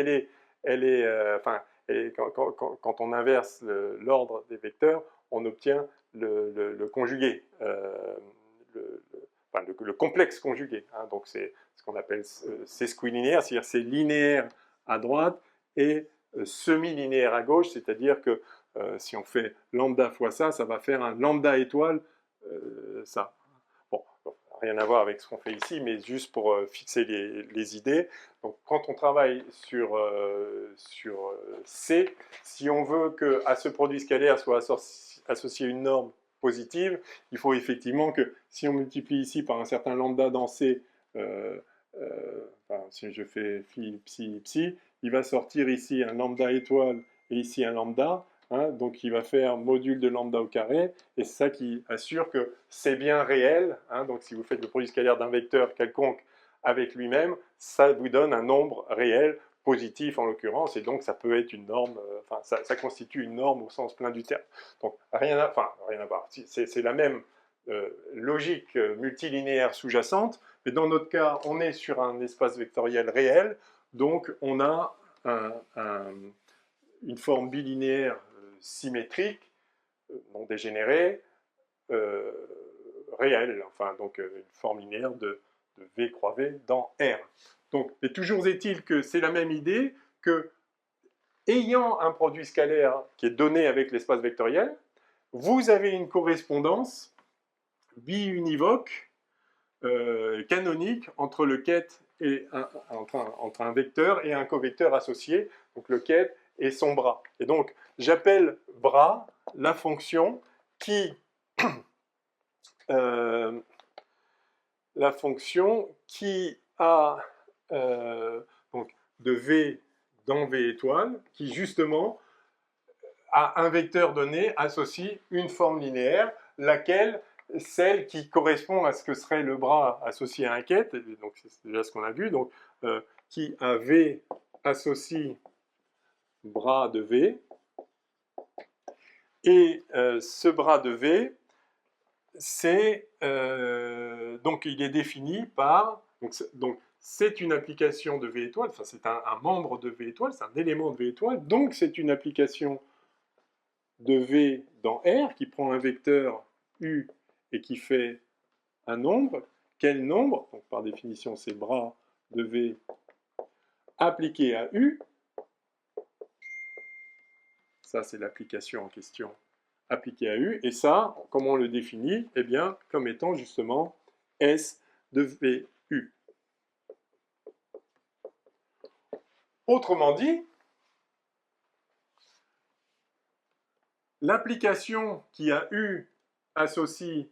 A: quand on inverse l'ordre des vecteurs, on obtient le conjugué, le complexe conjugué, hein, donc c'est ce qu'on appelle sesquilinéaire, c'est-à-dire c'est linéaire à droite et semi-linéaire à gauche, c'est-à-dire que si on fait lambda fois ça, ça va faire un lambda étoile, ça. Bon, rien à voir avec ce qu'on fait ici, mais juste pour fixer les idées. Donc, quand on travaille sur C, si on veut qu'à ce produit scalaire soit associée une norme positive, il faut effectivement que si on multiplie ici par un certain lambda dans C, si je fais phi, psi, psi, il va sortir ici un lambda étoile et ici un lambda, hein, donc il va faire module de lambda au carré, et c'est ça qui assure que c'est bien réel, hein, donc si vous faites le produit scalaire d'un vecteur quelconque avec lui-même, ça vous donne un nombre réel, positif en l'occurrence, et donc ça peut être une norme, ça constitue une norme au sens plein du terme. Donc rien à voir, c'est la même logique multilinéaire sous-jacente, mais dans notre cas, on est sur un espace vectoriel réel, donc on a une forme bilinéaire symétrique, non dégénérée, réelle, enfin donc une forme linéaire de V croix V dans R. Donc, mais toujours est-il que c'est la même idée que, ayant un produit scalaire qui est donné avec l'espace vectoriel, vous avez une correspondance biunivoque canonique entre le ket et entre un vecteur et un covecteur associé, donc le ket et son bras. Et donc, j'appelle bras la fonction qui a donc de V dans V étoile, qui justement a un vecteur donné associe une forme linéaire, laquelle celle qui correspond à ce que serait le bras associé à un ket, donc c'est déjà ce qu'on a vu, donc qui a V associe bras de V, et ce bras de V, donc il est défini par, donc c'est une application de V étoile, enfin c'est un membre de V étoile, c'est un élément de V étoile, donc c'est une application de V dans R qui prend un vecteur U et qui fait un nombre. Quel nombre? Donc par définition c'est bras de V appliqué à U. Ça c'est l'application en question appliquée à U. Et ça, comment on le définit? Eh bien, comme étant justement S de VU. Autrement dit, l'application qui a U associe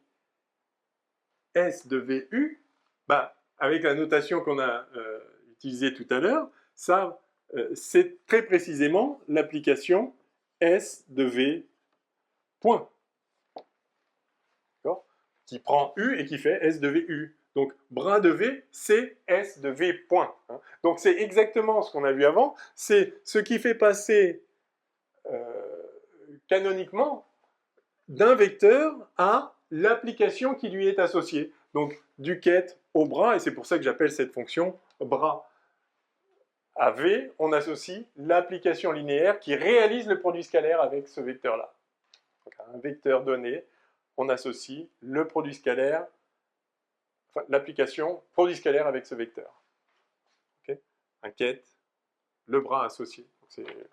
A: S de VU, avec la notation qu'on a utilisée tout à l'heure, ça, c'est très précisément l'application S de V point, qui prend U et qui fait S de VU. Donc, bras de V, c'est S de V point. Donc, c'est exactement ce qu'on a vu avant, c'est ce qui fait passer canoniquement d'un vecteur à l'application qui lui est associée. Donc, du ket au bras, et c'est pour ça que j'appelle cette fonction bras. À V, on associe l'application linéaire qui réalise le produit scalaire avec ce vecteur-là. Un vecteur donné, on associe le produit scalaire, enfin, l'application produit scalaire avec ce vecteur. Okay, un ket, le bras associé.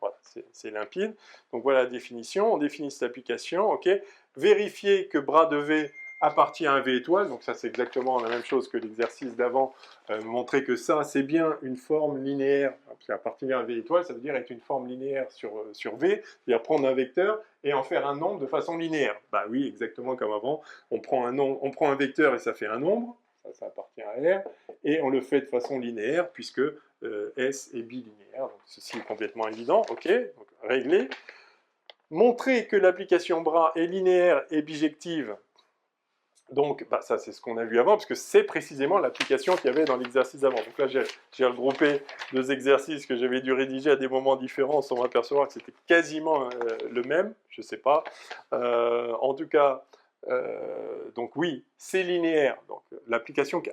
A: Voilà, c'est limpide. Donc voilà la définition. On définit cette application. Okay. Vérifier que bras de V appartient à un V étoile. Donc ça, c'est exactement la même chose que l'exercice d'avant. Montrer que ça, c'est bien une forme linéaire qui appartient à un V étoile. Ça veut dire être une forme linéaire sur V. C'est-à-dire prendre un vecteur et en faire un nombre de façon linéaire. Bah oui, exactement comme avant. On prend un vecteur et ça fait un nombre. Ça appartient à R. Et on le fait de façon linéaire puisque S est bilinéaire, donc ceci est complètement évident, ok, donc réglé. montrer que l'application bras est linéaire et bijective. Donc, ça, c'est ce qu'on a vu avant, parce que c'est précisément l'application qu'il y avait dans l'exercice d'avant. Donc là, j'ai regroupé deux exercices que j'avais dû rédiger à des moments différents, sans m'apercevoir que c'était quasiment le même, je ne sais pas. En tout cas, donc oui, c'est linéaire. Donc l'application...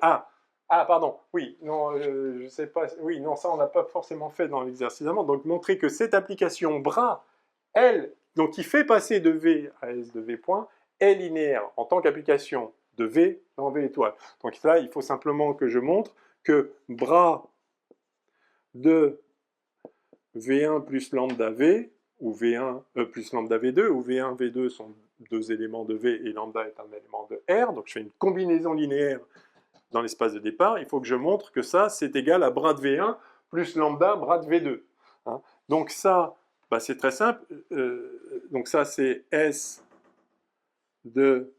A: pardon, oui, non, je ne sais pas... Oui, non, ça, on n'a pas forcément fait dans l'exercice d'avant. Donc, montrer que cette application bras, elle, donc qui fait passer de V à S de V point, est linéaire en tant qu'application de V dans V étoile. Donc là, il faut simplement que je montre que bras de V1 plus lambda V, ou V1 plus lambda V2, où V1, V2 sont deux éléments de V et lambda est un élément de R, donc je fais une combinaison linéaire dans l'espace de départ, il faut que je montre que ça, c'est égal à bras de V1 plus lambda bras de V2. Hein. Donc ça, c'est très simple. Donc ça, c'est S de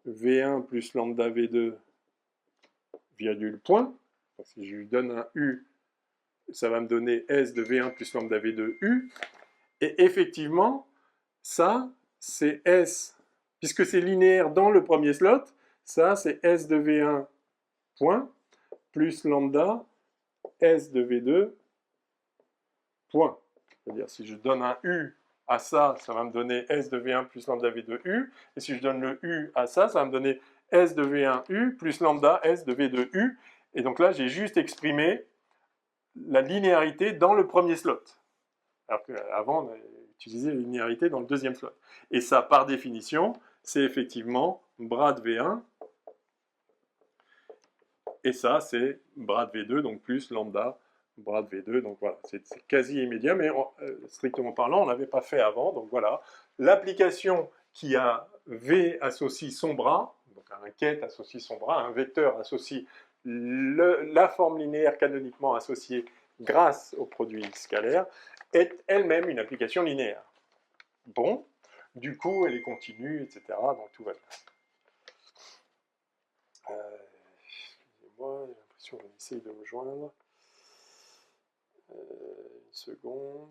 A: V1 plus lambda V2 virgule point. Si je lui donne un U, ça va me donner S de V1 plus lambda V2 U. Et effectivement, ça, c'est S, puisque c'est linéaire dans le premier slot, ça, c'est S de V1 point plus lambda S de V2 point. C'est-à-dire, si je donne un U à ça, ça va me donner S de V1 plus lambda V2U. Et si je donne le U à ça, ça va me donner S de V1U plus lambda S de V2U. Et donc là, j'ai juste exprimé la linéarité dans le premier slot. Alors qu'avant, on a utilisé la linéarité dans le deuxième slot. Et ça, par définition, c'est effectivement bras de V1. Et ça, c'est bras de V2, donc plus lambda bras de V2, donc voilà, c'est quasi immédiat, mais strictement parlant, on n'avait pas fait avant, donc voilà. L'application qui a V associe son bras, donc un quête associe son bras, un vecteur associe la forme linéaire canoniquement associée grâce au produit scalaire, est elle-même une application linéaire. Bon, du coup, elle est continue, etc., donc tout va bien. Excusez-moi, j'ai l'impression qu'on essaye de me joindre. Une seconde.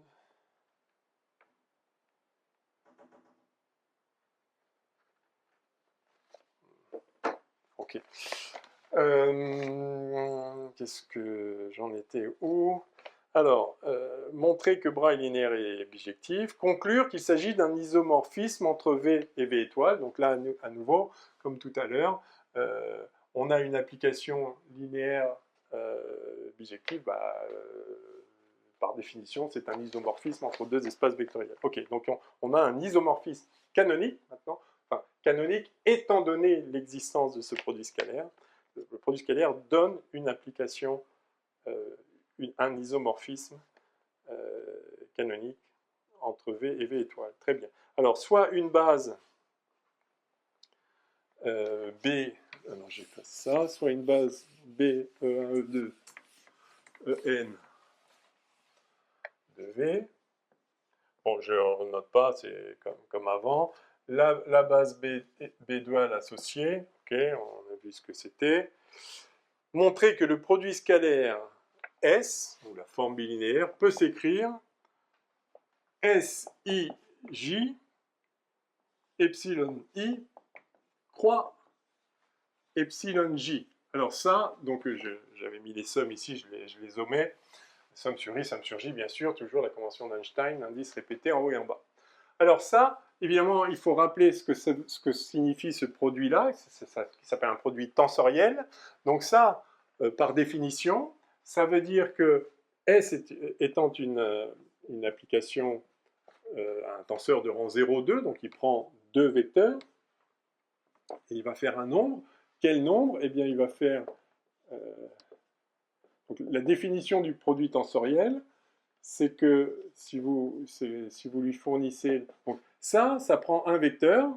A: Ok. Qu'est-ce que j'en étais où? Alors, montrer que bras est linéaire et bijectif. Conclure qu'il s'agit d'un isomorphisme entre V et V étoile. Donc là, à nouveau, comme tout à l'heure, on a une application linéaire bijective. Par définition, c'est un isomorphisme entre deux espaces vectoriels. Ok, donc on a un isomorphisme canonique maintenant, enfin canonique étant donné l'existence de ce produit scalaire. Le produit scalaire donne une application, un isomorphisme canonique entre V et V étoile. Très bien. Alors, soit une base B, non j'efface ça, soit une base B, E1, E2, En de V. Bon, je ne note pas, c'est comme avant. La base B dual associée, ok, on a vu ce que c'était. Montrer que le produit scalaire S, ou la forme bilinéaire, peut s'écrire SIJ epsilon I croix epsilon J. Alors ça, donc j'avais mis les sommes ici, je les omets. Somme sur I, somme sur J, bien sûr, toujours la convention d'Einstein, indice répété en haut et en bas. Alors ça, évidemment, il faut rappeler ce que signifie ce produit-là, qui s'appelle un produit tensoriel. Donc ça, par définition, ça veut dire que S étant une application, un tenseur de rang 0, 2, donc il prend deux vecteurs, et il va faire un nombre. Quel nombre? Eh bien, il va faire... donc, la définition du produit tensoriel, c'est que si vous lui fournissez... Donc, ça prend un vecteur,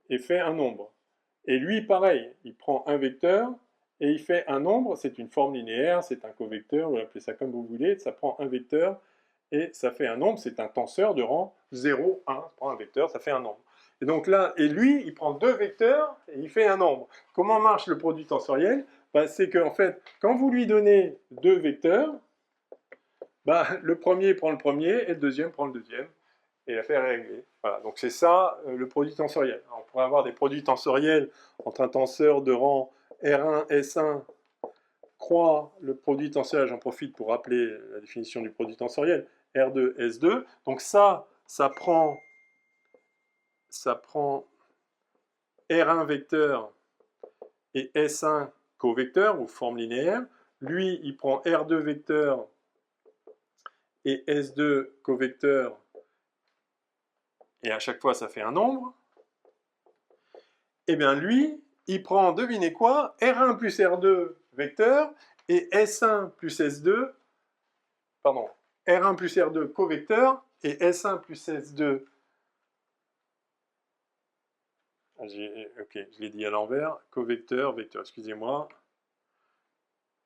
A: et fait un nombre. Et lui, pareil, il prend un vecteur et il fait un nombre, c'est une forme linéaire, c'est un covecteur, vous appelez ça comme vous voulez, ça prend un vecteur et ça fait un nombre, c'est un tenseur de rang 0, 1, ça prend un vecteur, ça fait un nombre. Et donc là, et lui, il prend deux vecteurs et il fait un nombre. Comment marche le produit tensoriel? C'est qu'en fait, quand vous lui donnez deux vecteurs, bah, le premier prend le premier et le deuxième prend le deuxième. Et l'affaire est réglée. Voilà, donc c'est ça le produit tensoriel. Alors, on pourrait avoir des produits tensoriels entre un tenseur de rang R1, S1 croix le produit tensoriel, j'en profite pour rappeler la définition du produit tensoriel, R2, S2. Donc ça prend R1 vecteur et S1 covecteur ou forme linéaire. Lui, il prend R2 vecteur et S2 covecteur, et à chaque fois, ça fait un nombre. Et bien lui, il prend, devinez quoi, R1 plus R2 vecteur et S1 plus S2, pardon, R1 plus R2 covecteur et S1 plus S2. Ok, je l'ai dit à l'envers, covecteur, vecteur, excusez-moi,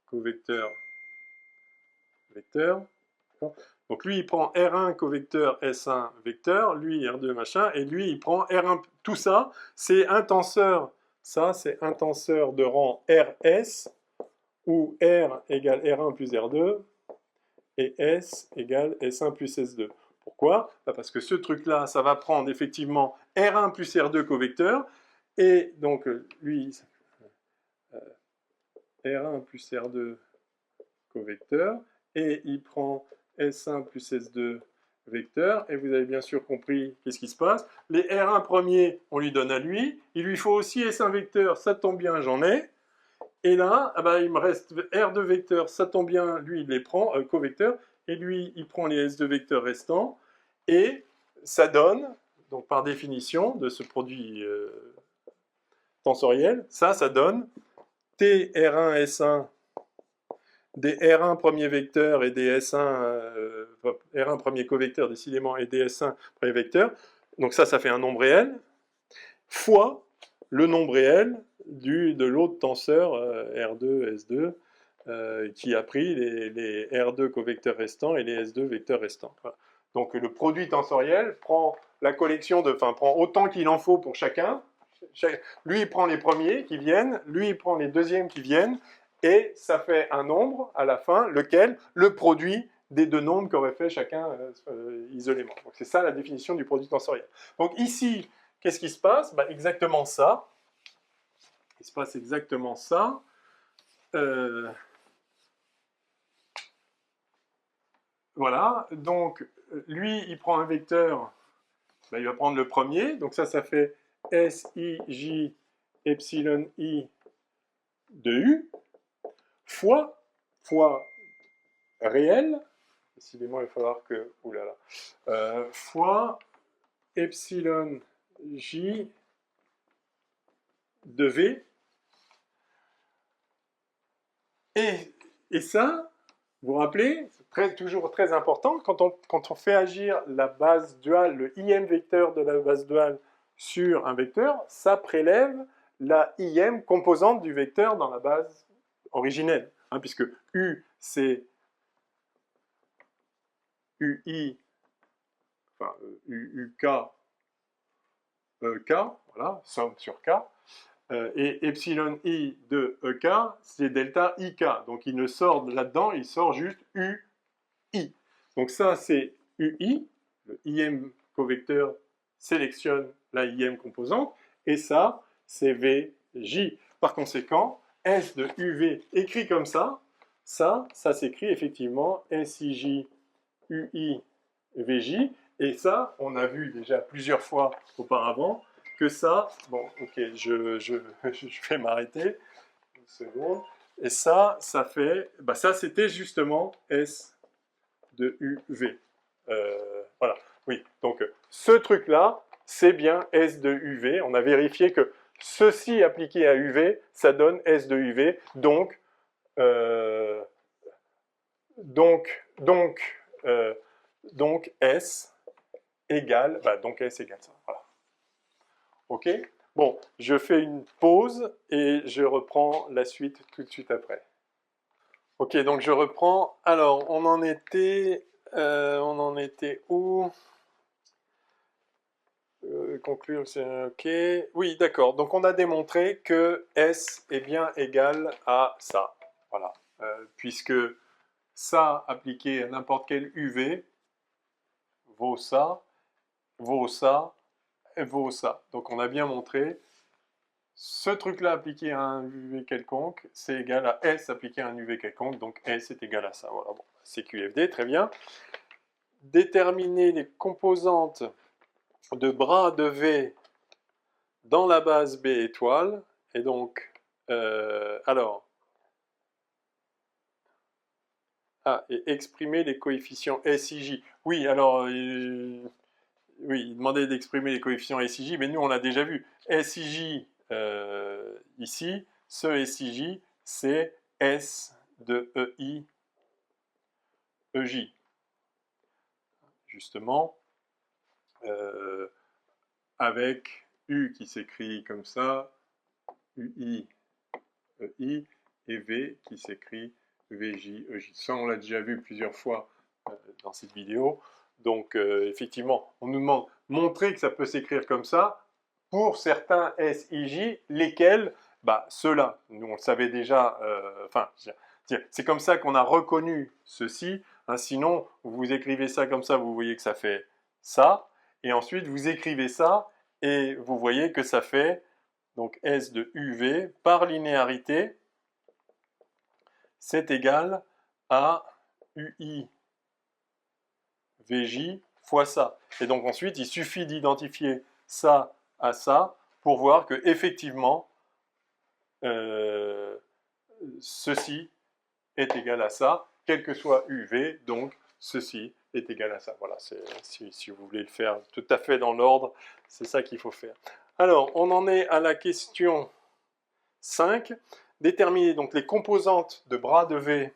A: covecteur, vecteur. Donc lui, il prend R1 covecteur, S1 vecteur, lui R2 machin, et lui, il prend R1, tout ça, c'est un tenseur, ça c'est un tenseur de rang RS, où R égale R1 plus R2, et S égale S1 plus S2. Pourquoi? Parce que ce truc-là, ça va prendre effectivement R1 plus R2 covecteur, et donc lui, R1 plus R2 covecteur, et il prend S1 plus S2 vecteur, et vous avez bien sûr compris qu'est-ce qui se passe. Les R1 premiers, on lui donne à lui, il lui faut aussi S1 vecteur, ça tombe bien, j'en ai, et là, ah ben, il me reste R2 vecteur, ça tombe bien, lui il les prend, covecteur, et lui il prend les S2 vecteurs restants, et ça donne, donc par définition de ce produit tensoriel, ça donne TR1 S1 des R1 premier vecteur et des S1, R1 premier covecteur décidément et des S1 premier vecteur, donc ça fait un nombre réel, fois le nombre réel de l'autre tenseur R2, S2, qui a pris les R2 covecteurs restants et les S2 vecteurs restants. Voilà. Donc le produit tensoriel prend la collection prend autant qu'il en faut pour chacun. Lui, il prend les premiers qui viennent, lui, il prend les deuxièmes qui viennent, et ça fait un nombre à la fin, lequel le produit des deux nombres qu'aurait fait chacun isolément. Donc c'est ça la définition du produit tensoriel. Donc ici, qu'est-ce qui se passe? Exactement ça. Il se passe exactement ça. Voilà, donc lui, il prend un vecteur, il va prendre le premier, donc ça fait S, I, J, epsilon I de U, fois réel, décidément il va falloir que, oulala, fois epsilon J de V, et ça, vous vous rappelez, c'est toujours très important, quand on fait agir la base duale, le IM vecteur de la base duale sur un vecteur, ça prélève la IM composante du vecteur dans la base originelle, puisque U, c'est UI, enfin UK, EK, voilà, somme sur K, et epsilon I de EK, c'est delta IK, donc il ne sort là-dedans, il sort juste UI. Donc ça, c'est UI, le IM covecteur sélectionne la IM composante, et ça, c'est VJ. Par conséquent, S de UV écrit comme ça s'écrit effectivement SIJ UI VJ, et ça, on a vu déjà plusieurs fois auparavant que ça, bon, ok, je vais m'arrêter une seconde, et ça fait, ça c'était justement S de UV. Voilà, oui, donc ce truc-là, c'est bien S de UV. On a vérifié que ceci appliqué à UV, ça donne S de UV. Donc S égale, S égale ça. Voilà. Ok. Bon, je fais une pause et je reprends la suite tout de suite après. Ok, donc je reprends. Alors, on en était où? Conclure, c'est ok. Oui, d'accord. Donc on a démontré que S est bien égal à ça. Voilà. Puisque ça appliqué à n'importe quel UV vaut ça, vaut ça, et vaut ça. Donc on a bien montré, ce truc-là appliqué à un UV quelconque, c'est égal à S appliqué à un UV quelconque, donc S est égal à ça. Voilà, bon, c'est QFD, très bien. Déterminer les composantes de bras de V dans la base B étoile, et donc, alors, et exprimer les coefficients S, I, J. Oui, alors, oui, il demandait d'exprimer les coefficients S, I, J, mais nous, on l'a déjà vu. S, I, J, ici, ce S, I, J, c'est S de EI, EJ. Justement, avec U qui s'écrit comme ça, UI, EI, et V qui s'écrit VJ, EJ. Ça, on l'a déjà vu plusieurs fois dans cette vidéo. Donc, effectivement, on nous demande de montrer que ça peut s'écrire comme ça pour certains SIJ, lesquels, bah, ceux-là, nous on le savait déjà, enfin, c'est comme ça qu'on a reconnu ceci, hein, sinon, vous écrivez ça comme ça, vous voyez que ça fait ça, et ensuite vous écrivez ça, et vous voyez que ça fait, donc S de UV, par linéarité, c'est égal à UI VJ fois ça. Et donc ensuite, il suffit d'identifier ça à ça pour voir que effectivement, ceci est égal à ça, quel que soit UV, donc ceci est égal à ça. Voilà, si vous voulez le faire tout à fait dans l'ordre, c'est ça qu'il faut faire. Alors, on en est à la question 5. Déterminer donc les composantes de bras de V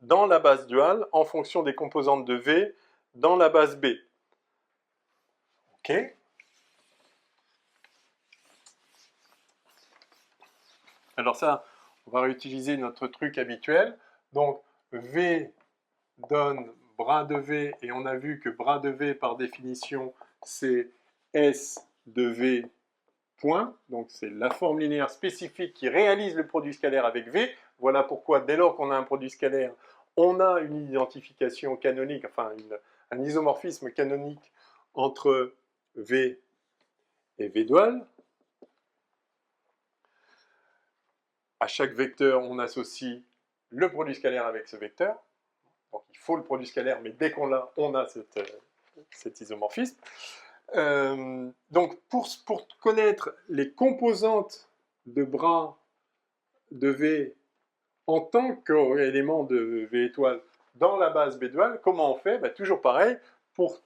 A: dans la base duale en fonction des composantes de V dans la base B. OK? Alors ça, on va réutiliser notre truc habituel. Donc, V donne bras de V, et on a vu que bras de V, par définition, c'est S de V point. Donc, c'est la forme linéaire spécifique qui réalise le produit scalaire avec V. Voilà pourquoi, dès lors qu'on a un produit scalaire, on a une identification canonique, enfin, un isomorphisme canonique entre V et V dual. À chaque vecteur, on associe le produit scalaire avec ce vecteur. Donc il faut le produit scalaire, mais dès qu'on l'a, on a cet isomorphisme. Donc pour connaître les composantes de bras de V en tant qu'élément de V étoile dans la base B duale, comment on fait? Toujours pareil, pour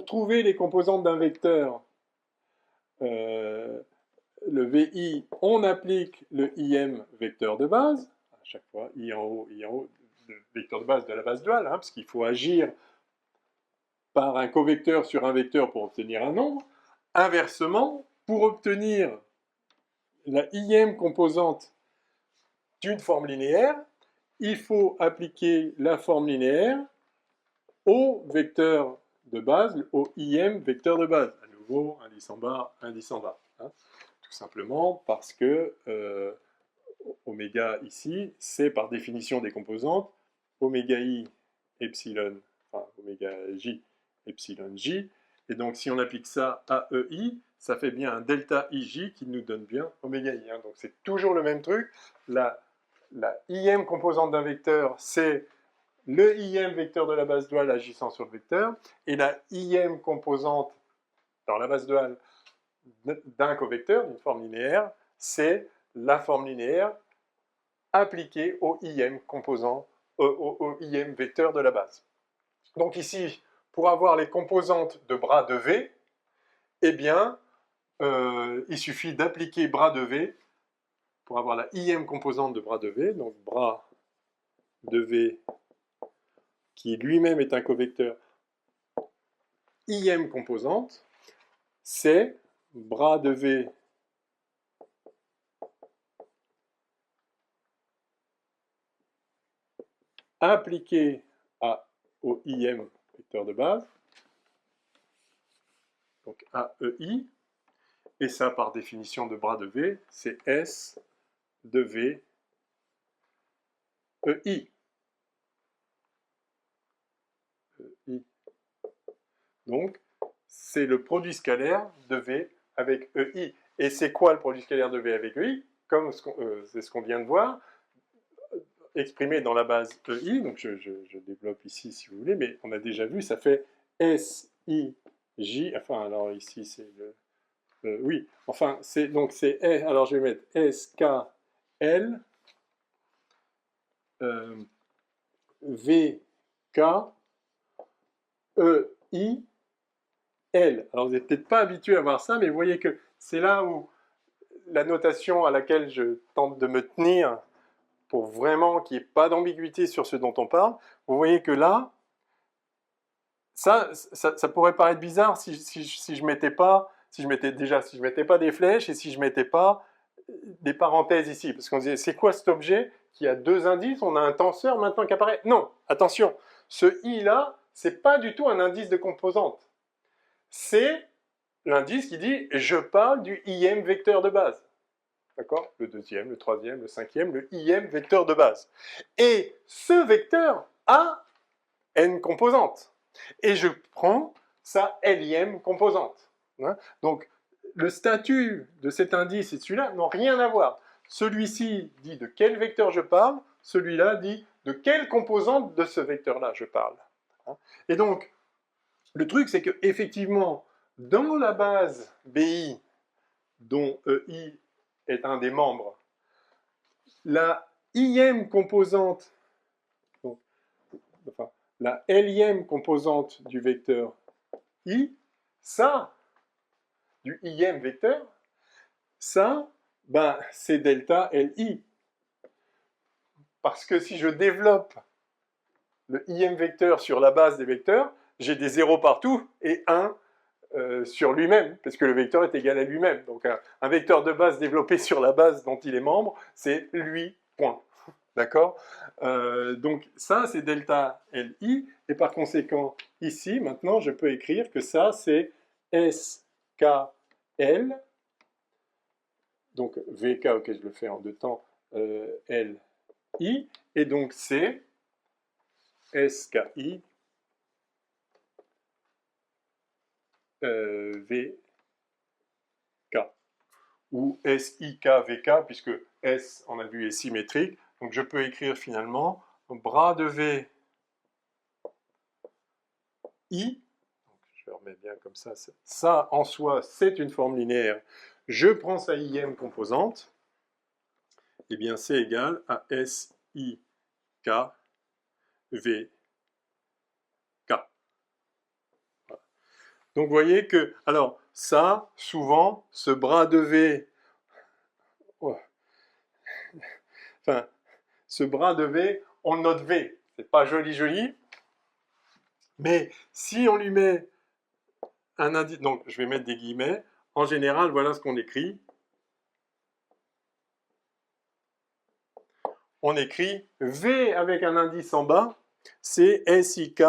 A: trouver les composantes d'un vecteur, le VI, on applique le IM vecteur de base, à chaque fois, I en haut, vecteur de base de la base duale, hein, parce qu'il faut agir par un covecteur sur un vecteur pour obtenir un nombre. Inversement, pour obtenir la IM composante d'une forme linéaire, il faut appliquer la forme linéaire au vecteur de base, au IM vecteur de base. À nouveau, indice en bas, indice en bas. Hein. Tout simplement parce que oméga ici, c'est par définition des composantes oméga i epsilon, enfin oméga j epsilon j, et donc si on applique ça à EI, ça fait bien un delta ij qui nous donne bien oméga i. Hein. Donc c'est toujours le même truc, la im composante d'un vecteur, c'est le im vecteur de la base duale agissant sur le vecteur, et la im composante dans la base duale d'un covecteur, d'une forme linéaire, c'est la forme linéaire appliquée au IM composant, au IM vecteur de la base. Donc ici, pour avoir les composantes de bras de V, eh bien, il suffit d'appliquer bras de V pour avoir la IM composante de bras de V, donc bras de V qui lui-même est un covecteur IM composante, c'est bras de V appliqué au IM vecteur de base, donc AEI, et ça par définition de bras de V, c'est S de V EI. Donc, c'est le produit scalaire de V avec EI. Et c'est quoi le produit scalaire de V avec EI? Comme c'est ce qu'on vient de voir, exprimé dans la base EI, donc je développe ici si vous voulez, mais on a déjà vu, ça fait SIJ, enfin alors ici c'est oui, enfin donc c'est, alors je vais mettre SKL VK EI L. Alors vous n'êtes peut-être pas habitué à voir ça, mais vous voyez que c'est là où la notation à laquelle je tente de me tenir pour vraiment qu'il n'y ait pas d'ambiguïté sur ce dont on parle, vous voyez que là, ça pourrait paraître bizarre si je mettais pas, si je mettais pas des flèches et si je mettais pas des parenthèses ici, parce qu'on disait c'est quoi cet objet qui a deux indices, on a un tenseur maintenant qui apparaît. Non, attention, ce i là, c'est pas du tout un indice de composante. C'est l'indice qui dit je parle du im vecteur de base. D'accord? Le deuxième, le troisième, le cinquième, le im vecteur de base. Et ce vecteur a n composantes. Et je prends sa lième composante. Donc, le statut de cet indice et de celui-là n'ont rien à voir. Celui-ci dit de quel vecteur je parle, celui-là dit de quelle composante de ce vecteur-là je parle. Et donc, le truc, c'est que effectivement, dans la base BI, dont EI est un des membres, la ième composante, donc, enfin, la lième composante du vecteur I, ça, du ième vecteur, ça, ben, c'est delta Li. Parce que si je développe le ième vecteur sur la base des vecteurs, j'ai des zéros partout et 1 sur lui-même, parce que le vecteur est égal à lui-même. Donc un vecteur de base développé sur la base dont il est membre, c'est lui, point. D'accord? Donc ça, c'est delta Li, et par conséquent, ici, maintenant, je peux écrire que ça, c'est SKL, donc VK, ok, je le fais en deux temps, LI, et donc c'est SKI VK, ou SIK VK, puisque S, on a vu, est symétrique, donc je peux écrire finalement bras de V I, donc je vais remettre bien comme ça en soi c'est une forme linéaire, je prends sa ième composante, et bien c'est égal à SIK VK. Voilà. Donc vous voyez que, alors ça, souvent, ce bras de V, enfin, ce bras de V, on le note V, c'est pas joli joli, mais si on lui met un indice, donc je vais mettre des guillemets, en général, voilà ce qu'on écrit. On écrit V avec un indice en bas, c'est SIK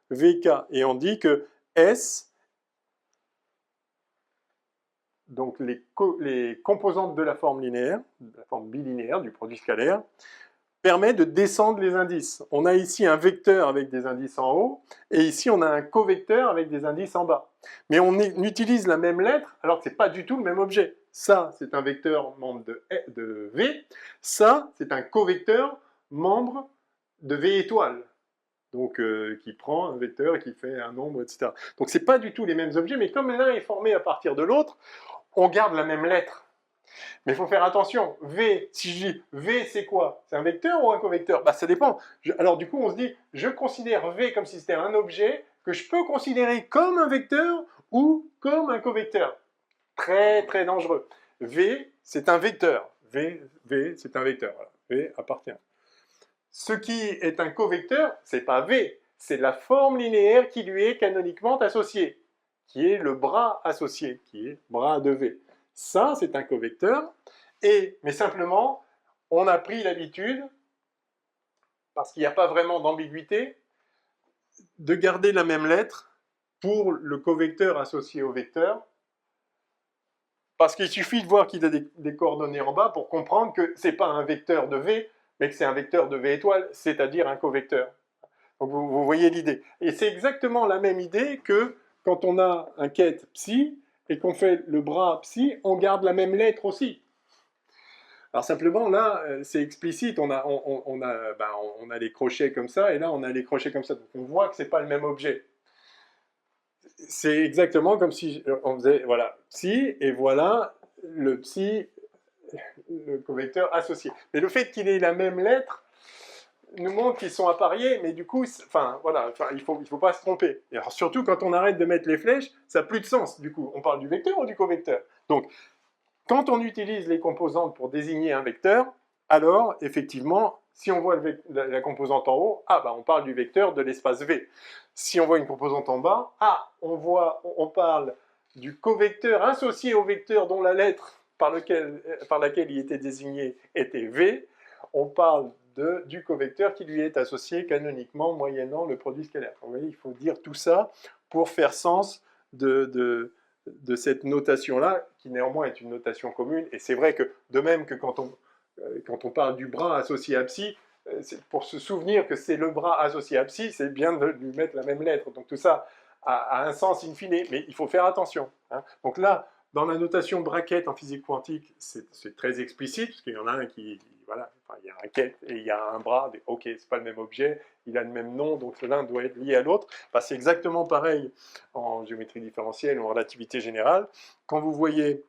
A: VK, et on dit que S, donc les composantes de la forme linéaire, de la forme bilinéaire du produit scalaire, permet de descendre les indices. On a ici un vecteur avec des indices en haut, et ici on a un covecteur avec des indices en bas. Mais on utilise la même lettre, alors que ce n'est pas du tout le même objet. Ça, c'est un vecteur membre de V, ça, c'est un covecteur membre de V étoile. Donc, qui prend un vecteur et qui fait un nombre, etc. Donc, ce n'est pas du tout les mêmes objets, mais comme l'un est formé à partir de l'autre, on garde la même lettre. Mais il faut faire attention, V, si je dis V c'est quoi? C'est un vecteur ou un covecteur? Bah ça dépend. Alors du coup on se dit, je considère V comme si c'était un objet que je peux considérer comme un vecteur ou comme un covecteur. Très très dangereux. V c'est un vecteur. V c'est un vecteur. Voilà. V appartient. Ce qui est un covecteur, c'est pas V, c'est la forme linéaire qui lui est canoniquement associée, qui est le bras associé, qui est bras de V. Ça, c'est un covecteur, mais simplement, on a pris l'habitude, parce qu'il n'y a pas vraiment d'ambiguïté, de garder la même lettre pour le covecteur associé au vecteur, parce qu'il suffit de voir qu'il a des coordonnées en bas pour comprendre que ce n'est pas un vecteur de V, mais que c'est un vecteur de V étoile, c'est-à-dire un covecteur. Donc vous voyez l'idée. Et c'est exactement la même idée que quand on a un ket psi et qu'on fait le bras psi, on garde la même lettre aussi. Alors simplement, là, c'est explicite, on a les crochets comme ça, et là, on a les crochets comme ça. Donc on voit que ce n'est pas le même objet. C'est exactement comme si on faisait, voilà, psi, et voilà le psi, le covecteur associé. Mais le fait qu'il ait la même lettre nous montre qu'ils sont appariés, mais du coup, il faut pas se tromper. Et alors surtout, quand on arrête de mettre les flèches, ça n'a plus de sens, du coup. On parle du vecteur ou du covecteur. Donc, quand on utilise les composantes pour désigner un vecteur, alors, effectivement, si on voit la composante en haut, on parle du vecteur de l'espace V. Si on voit une composante en bas, on parle du covecteur associé au vecteur dont la lettre par laquelle il était désigné était V. On parle du covecteur qui lui est associé canoniquement moyennant le produit scalaire. Vous voyez, il faut dire tout ça pour faire sens de cette notation-là, qui néanmoins est une notation commune. Et c'est vrai que, de même que quand on parle du bras associé à psi, pour se souvenir que c'est le bras associé à psi, c'est bien de lui mettre la même lettre. Donc tout ça a un sens in fine, mais il faut faire attention. Hein. Donc là, dans la notation bracket en physique quantique, c'est très explicite, parce qu'il y en a un qui, voilà, il y a un ket et il y a un bras, ok, c'est pas le même objet, il a le même nom, donc l'un doit être lié à l'autre. C'est exactement pareil en géométrie différentielle ou en relativité générale. Quand vous voyez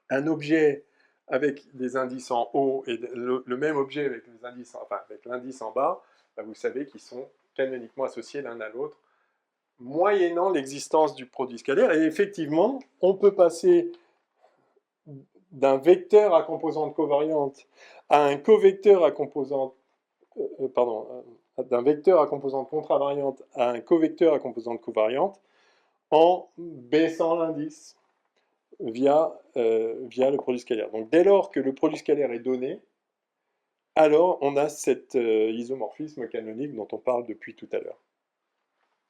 A: un objet avec des indices en haut et le même objet avec les indices, avec l'indice en bas, vous savez qu'ils sont canoniquement associés l'un à l'autre, moyennant l'existence du produit scalaire. Et effectivement, on peut passer d'un vecteur à composante covariante à un covecteur à composante, d'un vecteur à composante contravariante à un covecteur à composante covariante en baissant l'indice via le produit scalaire. Donc dès lors que le produit scalaire est donné, alors on a cet isomorphisme canonique dont on parle depuis tout à l'heure.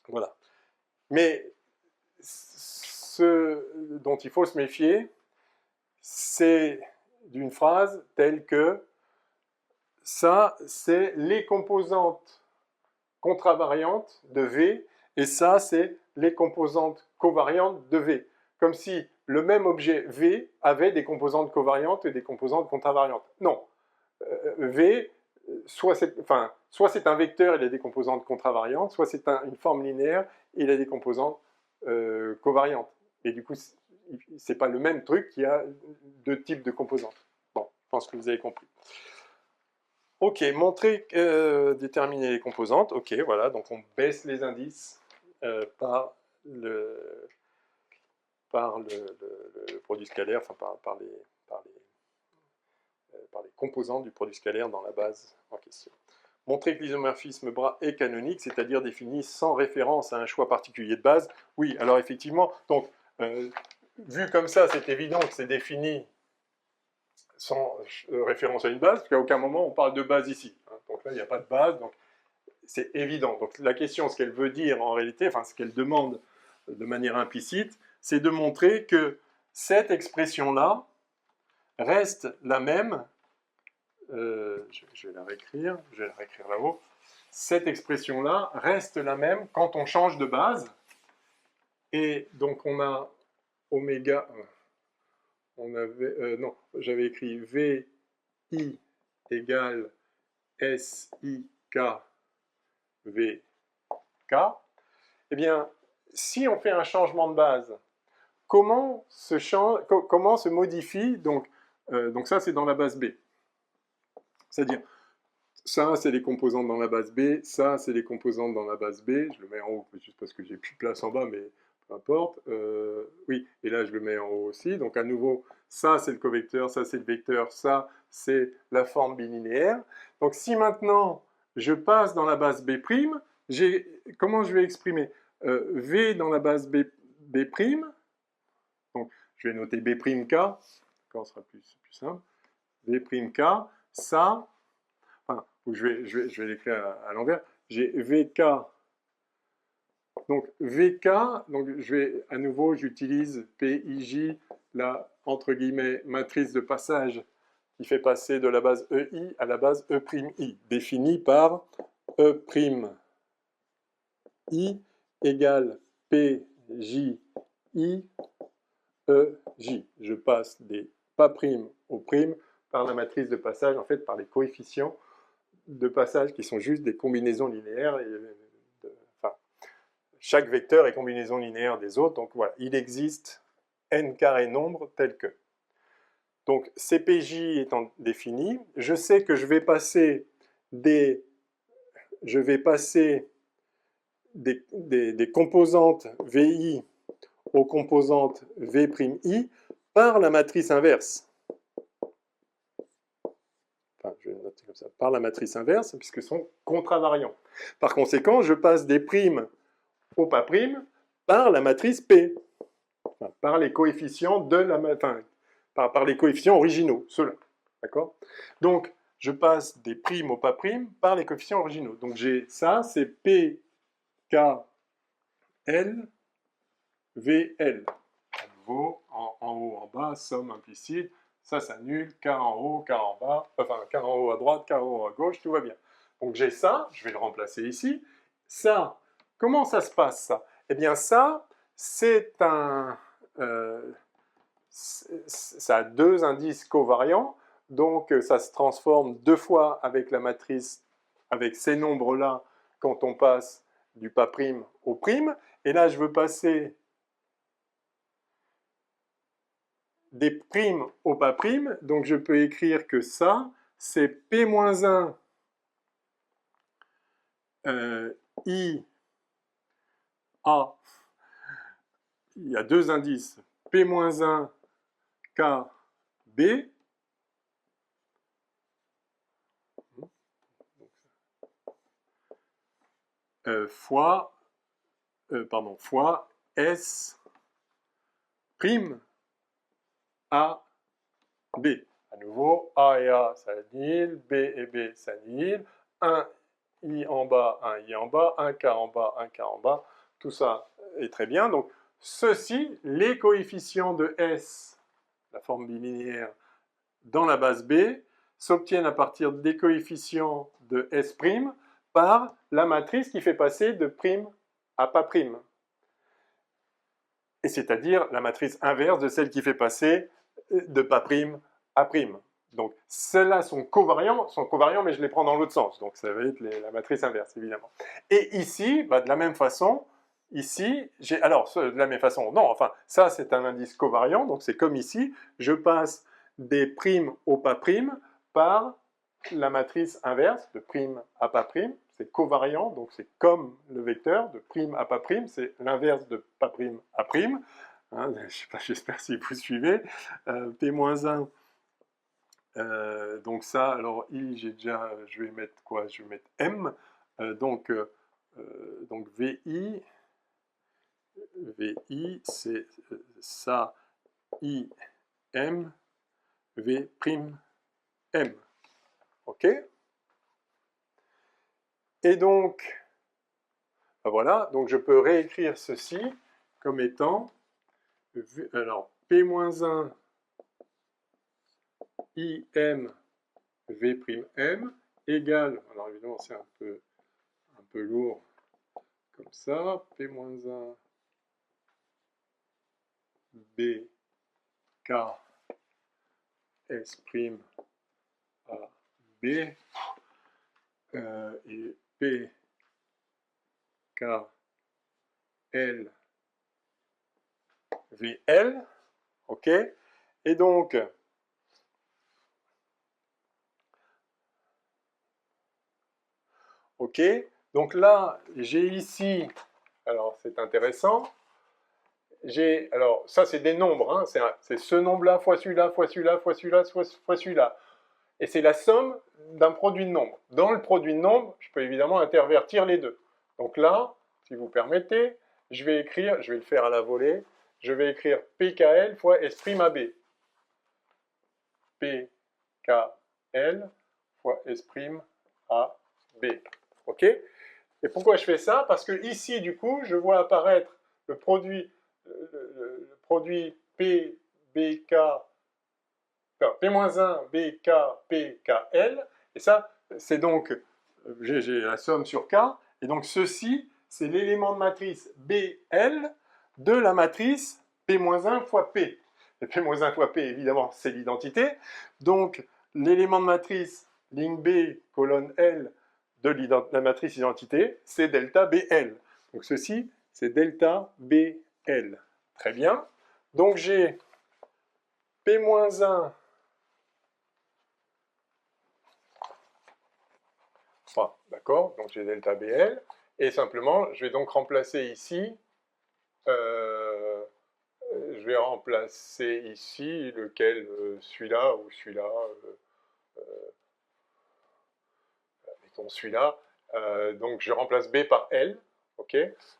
A: Voilà. Mais ce dont il faut se méfier, c'est d'une phrase telle que ça, c'est les composantes contravariantes de V, et ça, c'est les composantes covariantes de V. Comme si le même objet V avait des composantes covariantes et des composantes contravariantes. Non. V, soit c'est un vecteur, il a des composantes contravariantes, soit c'est une forme linéaire, il a des composantes covariantes. Et du coup, c'est pas le même truc qui a deux types de composantes. Bon, je pense que vous avez compris. Ok, montrer, déterminer les composantes. Ok, voilà, donc on baisse les indices par le produit scalaire, par les composantes du produit scalaire dans la base en question. Montrer que l'isomorphisme bras est canonique, c'est-à-dire défini sans référence à un choix particulier de base. Oui, alors effectivement, donc, vu comme ça, c'est évident que c'est défini sans référence à une base, parce qu'à aucun moment on parle de base ici. Hein. Donc là, il n'y a pas de base, donc c'est évident. Donc la question, ce qu'elle veut dire en réalité, ce qu'elle demande de manière implicite, c'est de montrer que cette expression-là reste la même. Je vais la réécrire là-haut. Cette expression-là reste la même quand on change de base. Et donc on a oméga, j'avais écrit VI égale SIK VK. Eh bien, si on fait un changement de base, comment se modifie, donc ça c'est dans la base B. C'est-à-dire, ça c'est les composantes dans la base B, ça c'est les composantes dans la base B, je le mets en haut juste parce que j'ai plus de place en bas, mais peu importe. Oui, et là je le mets en haut aussi, donc à nouveau, ça c'est le covecteur, ça c'est le vecteur, ça c'est la forme bilinéaire. Donc si maintenant je passe dans la base B', comment je vais exprimer V dans la base B', donc je vais noter B'K, quand ce sera plus simple, B'K, ça, je vais l'écrire à l'envers, j'ai VK, donc VK, donc à nouveau j'utilise PIJ, la entre guillemets matrice de passage qui fait passer de la base EI à la base E'I, définie par E'I égale PJ J, I, E, J. Je passe des pas primes aux primes par la matrice de passage, en fait par les coefficients de passage qui sont juste des combinaisons linéaires. Enfin, chaque vecteur est combinaison linéaire des autres, donc voilà, il existe n carré nombres tels que. Donc CPJ étant défini, je sais que je vais passer des composantes VI aux composantes V'I par la matrice inverse. Enfin, je vais le noter comme ça, par la matrice inverse, puisque ce sont contravariants. Par conséquent, je passe des primes aux pas primes par la matrice P, enfin, par les coefficients de la par les coefficients originaux, ceux-là. D'accord? Donc, je passe des primes aux pas primes par les coefficients originaux. Donc, j'ai ça, c'est P, K, L, V, L. À nouveau, en haut, en bas, somme implicite, ça s'annule, K en haut, K en bas, enfin, K en haut à droite, K en haut à gauche, tout va bien. Donc, j'ai ça, je vais le remplacer ici. Ça, comment ça se passe, ça? Eh bien, ça, c'est un... ça a deux indices covariants, donc ça se transforme deux fois avec la matrice, avec ces nombres-là, quand on passe du pas prime au prime. Et là, je veux passer des primes au pas prime, donc je peux écrire que ça, c'est P-1 I A. Il y a deux indices, P-1 K B. Fois S prime A B. À nouveau, A et A s'annihilent, B et B s'annihilent, 1 I en bas, 1 I en bas, 1 K en bas, 1 K en bas, tout ça est très bien. Donc, ceci, les coefficients de S, la forme bilinéaire, dans la base B, s'obtiennent à partir des coefficients de S' par la matrice qui fait passer de prime à pas prime. Et c'est-à-dire la matrice inverse de celle qui fait passer de pas prime à prime. Donc celles-là sont covariants, mais je les prends dans l'autre sens. Donc ça va être la matrice inverse, évidemment. Et ici, bah, de la même façon, ici, de la même façon, non, enfin, ça c'est un indice covariant, donc c'est comme ici, je passe des primes au pas prime par la matrice inverse, de prime à pas prime, c'est covariant, donc c'est comme le vecteur, de prime à pas prime, c'est l'inverse de pas prime à prime. Hein, j'espère si vous suivez. P-1, donc ça, alors I, je vais mettre quoi? Je vais mettre M, donc VI, c'est ça, I, M, V', M. OK? Et donc, ben voilà, donc je peux réécrire ceci comme étant, alors, P-1 IM V'M égale, alors évidemment c'est un peu lourd comme ça, P-1 B K S' A B et P K L VL, ok? Et donc, ok, donc là, j'ai ici, alors c'est intéressant, alors ça c'est des nombres, hein, c'est ce nombre-là fois celui-là, fois celui-là, fois celui-là, fois celui-là. Et c'est la somme d'un produit de nombres. Dans le produit de nombres, je peux évidemment intervertir les deux. Donc là, si vous permettez, je vais le faire à la volée, je vais écrire PKL fois S'AB. PKL fois S'AB. OK? Et pourquoi je fais ça? Parce que ici, du coup, je vois apparaître le produit PBK, P-1, BK, PKL, et ça, c'est donc, j'ai la somme sur K, et donc ceci, c'est l'élément de matrice BL de la matrice P-1 fois P. Et P-1 fois P, évidemment, c'est l'identité. Donc, l'élément de matrice, ligne B, colonne L, de la matrice identité, c'est delta BL. Donc, ceci, c'est delta BL. Très bien. Donc, j'ai P-1, enfin, d'accord, donc j'ai delta BL, et simplement, je vais donc remplacer ici, je vais remplacer ici lequel, celui-là ou celui-là, mettons celui-là, donc je remplace B par L, ok,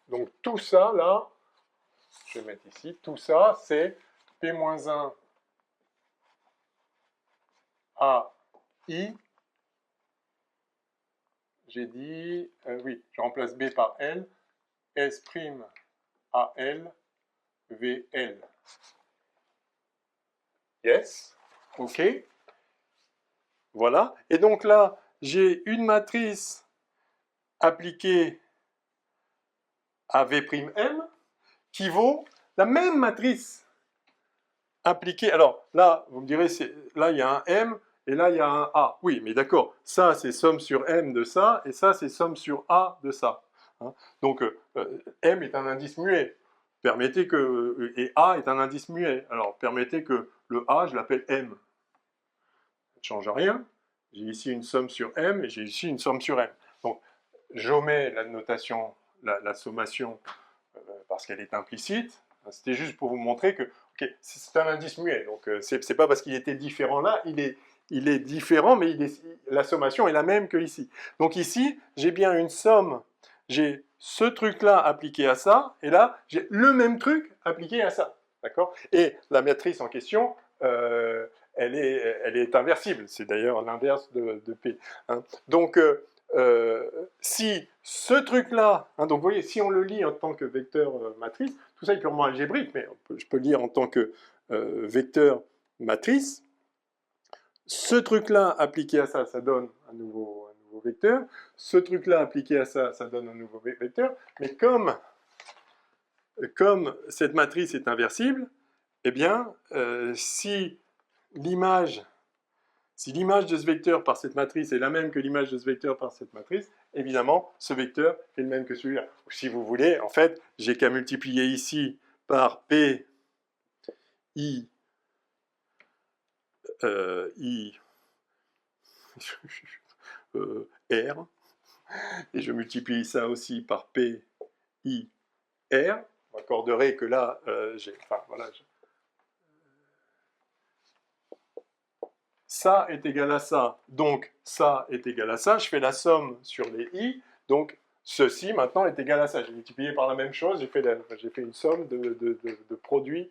A: donc tout ça là, je vais mettre ici, tout ça c'est P-1 A I, j'ai dit, oui, je remplace B par L, S' A L, V L. Yes, ok, voilà, et donc là, j'ai une matrice appliquée à V'M qui vaut la même matrice appliquée. Alors là, vous me direz, là il y a un M et là il y a un A. Oui, mais d'accord, ça c'est somme sur M de ça et ça c'est somme sur A de ça. Hein. Donc M est un indice muet. Permettez que, et A est un indice muet. Alors permettez que le A, je l'appelle M. Ça ne change rien. J'ai ici une somme sur M et j'ai ici une somme sur M. Donc j'omets la notation, la sommation parce qu'elle est implicite. C'était juste pour vous montrer que okay, c'est un indice muet. Donc c'est pas parce qu'il était différent là, il est différent, mais la sommation est la même que ici. Donc ici, j'ai bien une somme. J'ai ce truc-là appliqué à ça, et là, j'ai le même truc appliqué à ça. D'accord? Et la matrice en question, elle est inversible. C'est d'ailleurs l'inverse de P. Hein. Donc, si ce truc-là, hein, donc vous voyez, si on le lit en tant que vecteur matrice, tout ça est purement algébrique, mais je peux le lire en tant que vecteur matrice, ce truc-là appliqué à ça, ça donne un nouveau vecteur, ce truc-là appliqué à ça, ça donne un nouveau vecteur, mais comme cette matrice est inversible, eh bien, si l'image de ce vecteur par cette matrice est la même que l'image de ce vecteur par cette matrice, évidemment, ce vecteur est le même que celui-là. Si vous voulez, en fait, j'ai qu'à multiplier ici par P, I, R, et je multiplie ça aussi par P, I, R. Vous m'accorderez que là, enfin, voilà, ça est égal à ça, donc ça est égal à ça. Je fais la somme sur les i, donc ceci maintenant est égal à ça. J'ai multiplié par la même chose, j'ai fait une somme de produits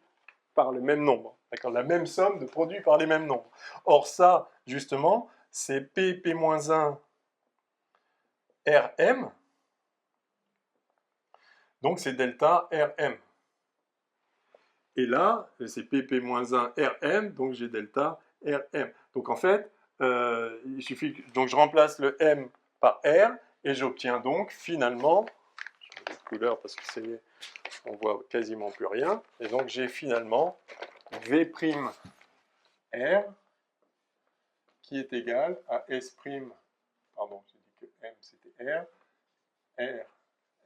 A: par le même nombre. D'accord, la même somme de produits par les mêmes nombres. Or ça, justement, c'est P-1 Rm, donc c'est delta Rm. Et là, c'est P-1 Rm, donc j'ai delta Rm. Donc en fait, il suffit donc je remplace le M par R et j'obtiens donc finalement, je mets des couleurs parce que on voit quasiment plus rien, et donc j'ai finalement V' R qui est égal à S', pardon, j'ai dit que M c'était R, R,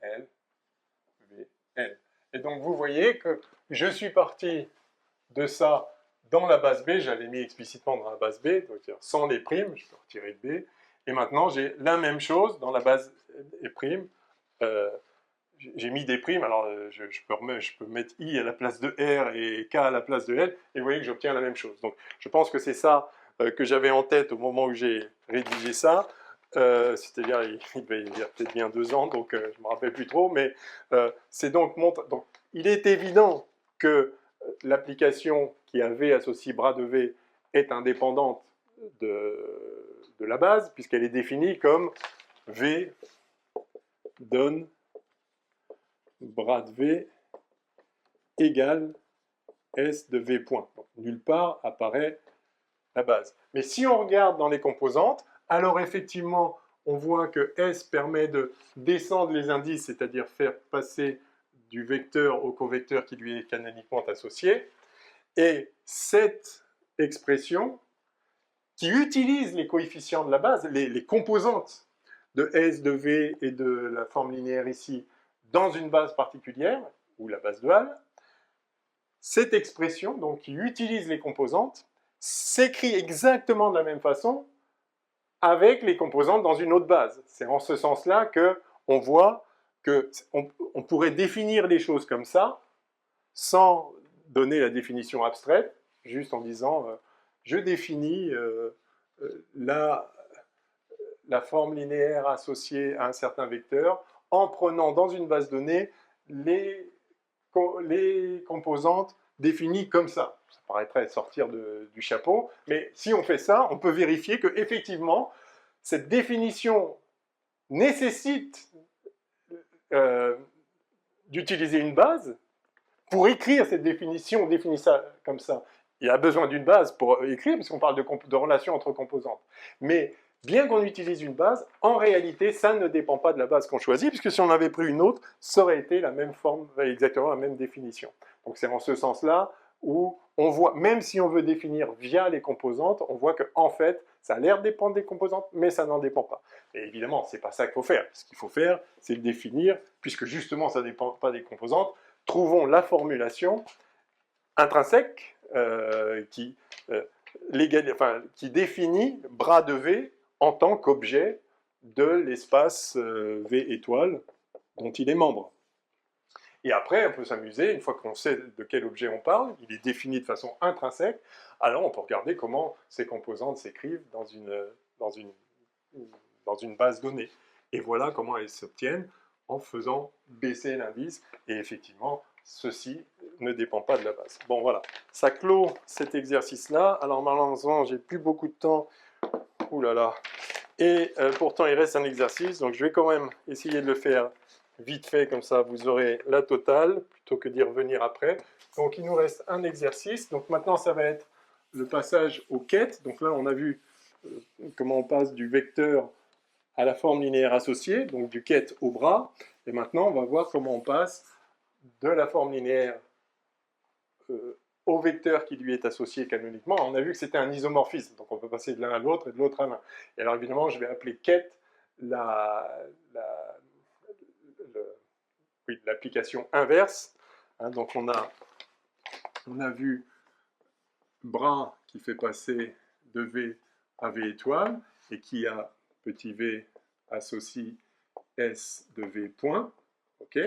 A: L, V, L. Et donc vous voyez que je suis parti de ça dans la base B, j'avais mis explicitement dans la base B, donc sans les primes, je peux retirer de B, et maintenant j'ai la même chose dans la base et prime, j'ai mis des primes, alors je peux mettre I à la place de R et K à la place de L, et vous voyez que j'obtiens la même chose. Donc je pense que c'est ça que j'avais en tête au moment où j'ai rédigé ça, c'est-à-dire il y a peut-être bien 2 ans, donc je ne me rappelle plus trop, mais c'est donc il est évident que l'application qui a V associé bras de V est indépendante de la base, puisqu'elle est définie comme V donne bras de V égale S de V point. Donc, nulle part apparaît la base. Mais si on regarde dans les composantes, alors effectivement, on voit que S permet de descendre les indices, c'est-à-dire faire passer du vecteur au covecteur qui lui est canoniquement associé. Et cette expression qui utilise les coefficients de la base, les composantes de S, de V et de la forme linéaire ici, dans une base particulière, ou la base duale, cette expression, donc, qui utilise les composantes, s'écrit exactement de la même façon avec les composantes dans une autre base. C'est en ce sens-là qu'on voit qu'on pourrait définir les choses comme ça, sans donner la définition abstraite, juste en disant je définis la forme linéaire associée à un certain vecteur en prenant dans une base donnée les composantes définies comme ça. Ça paraîtrait sortir du chapeau, mais si on fait ça, on peut vérifier qu'effectivement, cette définition nécessite d'utiliser une base. Pour écrire cette définition, on définit ça comme ça. Il y a besoin d'une base pour écrire, parce qu'on parle de relations entre composantes. Mais bien qu'on utilise une base, en réalité, ça ne dépend pas de la base qu'on choisit, puisque si on avait pris une autre, ça aurait été la même forme, exactement la même définition. Donc c'est en ce sens-là où on voit, même si on veut définir via les composantes, on voit qu'en fait, ça a l'air de dépendre des composantes, mais ça n'en dépend pas. Et évidemment, ce n'est pas ça qu'il faut faire. Ce qu'il faut faire, c'est le définir, puisque justement, ça ne dépend pas des composantes. Trouvons la formulation intrinsèque qui définit bras de V en tant qu'objet de l'espace V étoile dont il est membre. Et après, on peut s'amuser, une fois qu'on sait de quel objet on parle, il est défini de façon intrinsèque, alors on peut regarder comment ces composantes s'écrivent dans une base donnée. Et voilà comment elles s'obtiennent en faisant baisser l'indice, et effectivement, ceci ne dépend pas de la base. Bon, voilà, ça clôt cet exercice-là. Alors, malheureusement, j'ai plus beaucoup de temps. Ouh là là. Et pourtant, il reste un exercice, donc je vais quand même essayer de le faire vite fait, comme ça, vous aurez la totale, plutôt que d'y revenir après. Donc, il nous reste un exercice. Donc, maintenant, ça va être le passage aux quêtes. Donc là, on a vu comment on passe du vecteur à la forme linéaire associée, donc du quête au bras. Et maintenant, on va voir comment on passe de la forme linéaire au vecteur qui lui est associé canoniquement. On a vu que c'était un isomorphisme, donc on peut passer de l'un à l'autre et de l'autre à l'un. Et alors évidemment, je vais appeler quête l'application inverse. Hein, donc on a vu bras qui fait passer de V à V étoile et qui a petit v associe S de V point. OK ?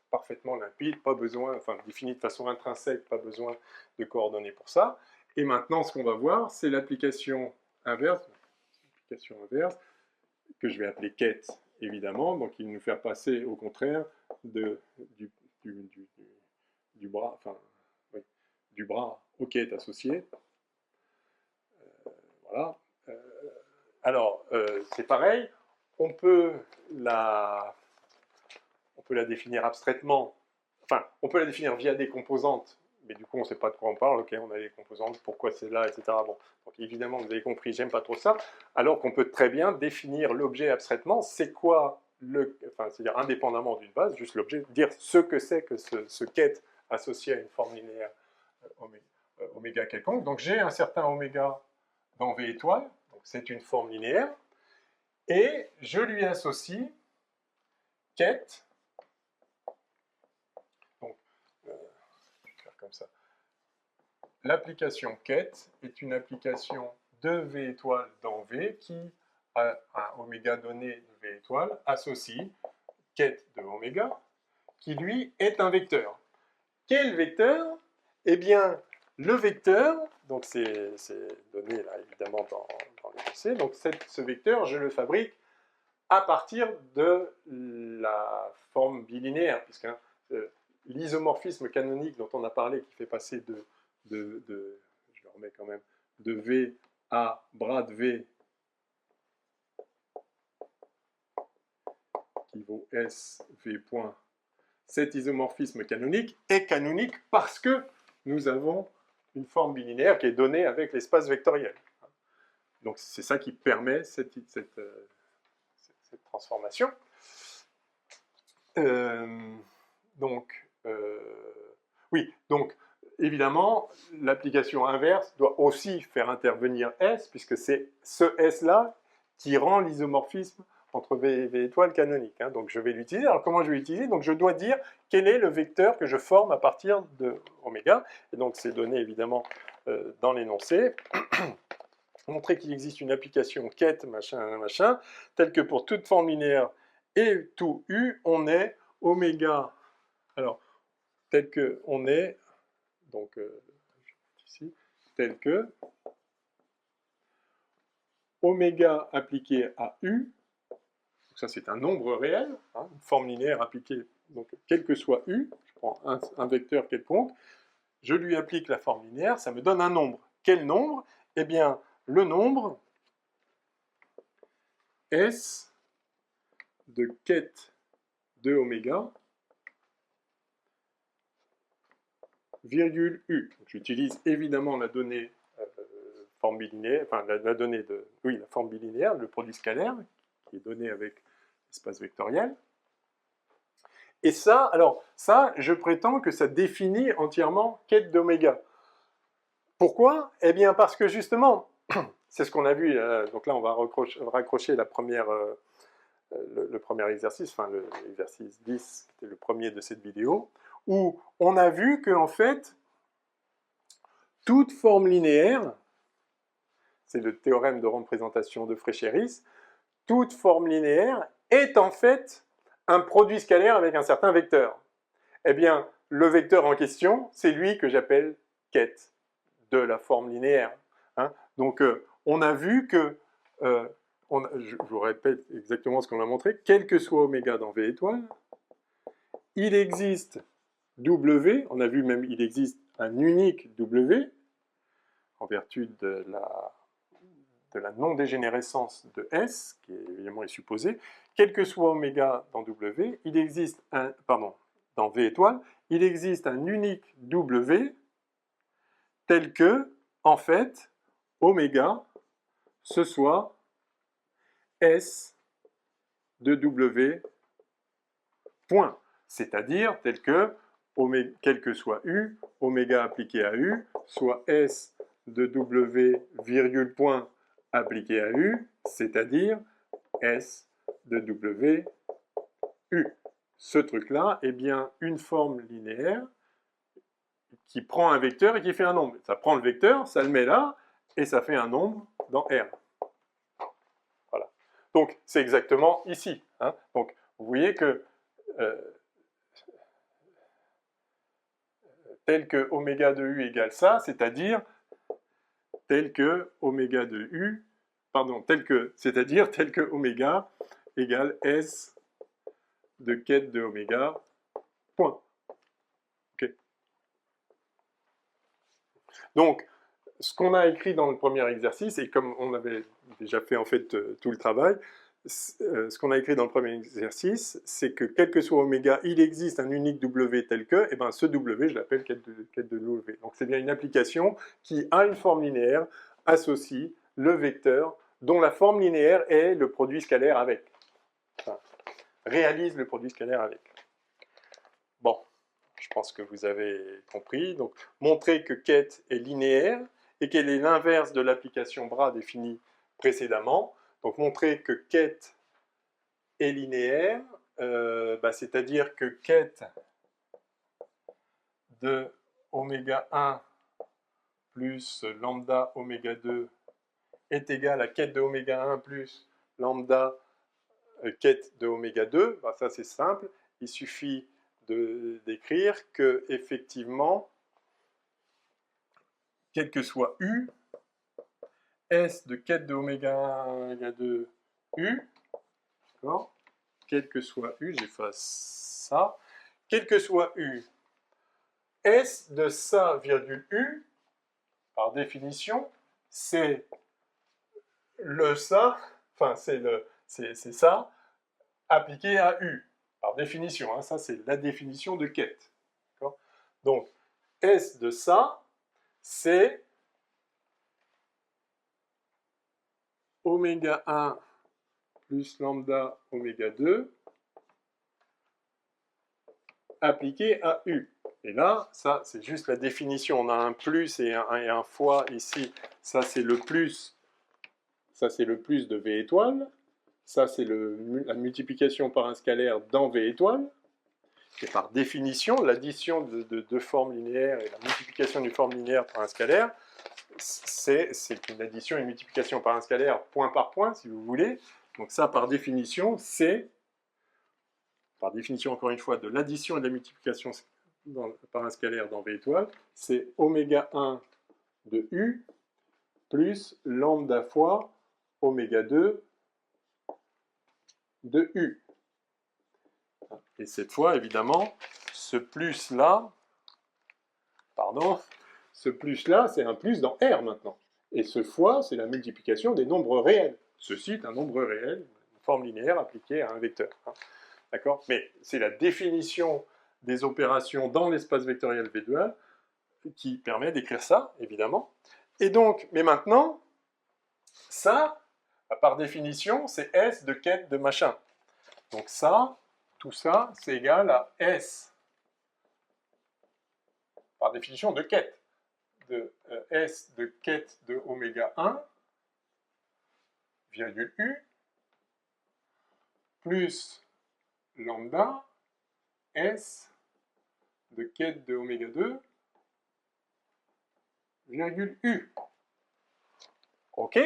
A: Parfaitement limpide, pas besoin, enfin défini de façon intrinsèque, pas besoin de coordonnées pour ça. Et maintenant, ce qu'on va voir, c'est l'application inverse, que je vais appeler quête, évidemment. Donc, il nous fait passer, au contraire, du bras, enfin, oui, du bras au quête associé. Voilà. Alors, c'est pareil, on peut la définir abstraitement, enfin, on peut la définir via des composantes, mais du coup, on ne sait pas de quoi on parle, ok, on a des composantes, pourquoi c'est là, etc. Bon, donc évidemment, vous avez compris, j'aime pas trop ça, alors qu'on peut très bien définir l'objet abstraitement, c'est quoi c'est-à-dire indépendamment d'une base, juste l'objet, dire ce que c'est que ce quête associé à une forme linéaire oméga quelconque. Donc j'ai un certain oméga dans V étoile, donc c'est une forme linéaire, et je lui associe quête. Donc, je vais faire comme ça. L'application quête est une application de V étoile dans V qui, à un oméga donné de V étoile, associe quête de oméga, qui lui est un vecteur. Quel vecteur? Eh bien, le vecteur, donc c'est donné là évidemment dans le lycée, donc ce vecteur, je le fabrique à partir de la forme bilinéaire, puisque l'isomorphisme canonique dont on a parlé, qui fait passer je le remets quand même, de V à bras de V qui vaut S V point, cet isomorphisme canonique est canonique parce que nous avons une forme bilinéaire qui est donnée avec l'espace vectoriel. Donc c'est ça qui permet cette transformation. donc, oui, donc, évidemment, l'application inverse doit aussi faire intervenir S, puisque c'est ce S-là qui rend l'isomorphisme entre V et V étoile canonique. Hein. Donc je vais l'utiliser. Alors comment je vais l'utiliser? Donc je dois dire quel est le vecteur que je forme à partir de oméga. Et donc c'est donné évidemment dans l'énoncé. Montrer qu'il existe une application quête, machin, machin, telle que pour toute forme linéaire et tout U, on est oméga. Alors, tel que on est, donc ici, tel que oméga appliqué à U, donc ça c'est un nombre réel, hein, une forme linéaire appliquée, donc quel que soit U, je prends un vecteur quelconque, je lui applique la forme linéaire, ça me donne un nombre. Quel nombre? Eh bien, le nombre S de quête de oméga, virgule U. J'utilise évidemment la donnée forme bilinéaire, enfin la donnée de, oui, la forme bilinéaire, le produit scalaire, qui est donné avec l'espace vectoriel. Et ça, alors, ça, je prétends que ça définit entièrement quête d'oméga. Pourquoi? Eh bien, parce que justement, c'est ce qu'on a vu, donc là, on va raccrocher la première, le premier exercice, enfin l'exercice 10, qui était le premier de cette vidéo, où on a vu qu'en fait, toute forme linéaire, c'est le théorème de représentation de Fréchéris, toute forme linéaire est en fait un produit scalaire avec un certain vecteur. Eh bien, le vecteur en question, c'est lui que j'appelle quête de la forme linéaire. Hein. Donc, on a vu que, je vous répète exactement ce qu'on a montré, quel que soit oméga dans V étoile, il existe W, on a vu même il existe un unique W, en vertu de la non-dégénérescence de S, qui évidemment est supposée, quel que soit oméga dans W, il existe un, pardon, dans V étoile, il existe un unique W tel que, en fait, oméga, ce soit S de W point. C'est-à-dire tel que, quel que soit U, oméga appliqué à U, soit S de W virgule point appliqué à U, c'est-à-dire S de W U. Ce truc-là est bien une forme linéaire qui prend un vecteur et qui fait un nombre. Ça prend le vecteur, ça le met là, et ça fait un nombre dans R. Voilà. Donc, c'est exactement ici. Hein. Donc, vous voyez que tel que oméga de U égale ça, c'est-à-dire tel que oméga de U, pardon, c'est-à-dire tel que oméga égale S de quête de oméga, point. Okay. Donc, ce qu'on a écrit dans le premier exercice, et comme on avait déjà fait en fait tout le travail, ce qu'on a écrit dans le premier exercice, c'est que quel que soit oméga, il existe un unique W tel que, et bien ce W, je l'appelle quête de W. Donc c'est bien une application qui a une forme linéaire, associe le vecteur dont la forme linéaire est le produit scalaire avec. Enfin, réalise le produit scalaire avec. Bon, je pense que vous avez compris. Donc, montrer que quête est linéaire et qu'elle est l'inverse de l'application bras définie précédemment. Donc, montrer que quête est linéaire, c'est-à-dire que quête de oméga 1 plus lambda oméga 2 est égal à quête de oméga 1 plus lambda quête de oméga 2. Ben, ça, c'est simple. Il suffit d'écrire que, effectivement, quel que soit U, S de quête de oméga 1 oméga 2 U, d'accord, quel que soit U, j'efface ça, quel que soit U, S de ça, virgule U, par définition, c'est le ça, enfin c'est ça, appliqué à U, par définition, hein, ça c'est la définition de quête. Donc, S de ça, c'est oméga 1 plus lambda oméga 2 appliqué à U. Et là, ça, c'est juste la définition. On a un plus et un fois ici. Ça, c'est le plus. Ça, c'est le plus de V étoile. Ça, c'est la multiplication par un scalaire dans V étoile. Et par définition, l'addition de deux formes linéaires et la multiplication d'une forme linéaire par un scalaire, c'est une addition et une multiplication par un scalaire point par point, si vous voulez. Donc ça, par définition, c'est, par définition encore une fois, de l'addition et de la multiplication par un scalaire dans V étoile, c'est oméga 1 de U plus lambda fois oméga 2 de U. Et cette fois, évidemment, ce plus-là, c'est un plus dans R maintenant. Et ce fois, c'est la multiplication des nombres réels. Ceci est un nombre réel, une forme linéaire appliquée à un vecteur. D'accord? Mais c'est la définition des opérations dans l'espace vectoriel V2 qui permet d'écrire ça, évidemment. Et donc, mais maintenant, ça, par définition, c'est S de quête de machin. Donc ça, tout ça, c'est égal à S, par définition, de quête. De S de quête de oméga 1, virgule U, plus lambda S de quête de oméga 2, virgule U. OK?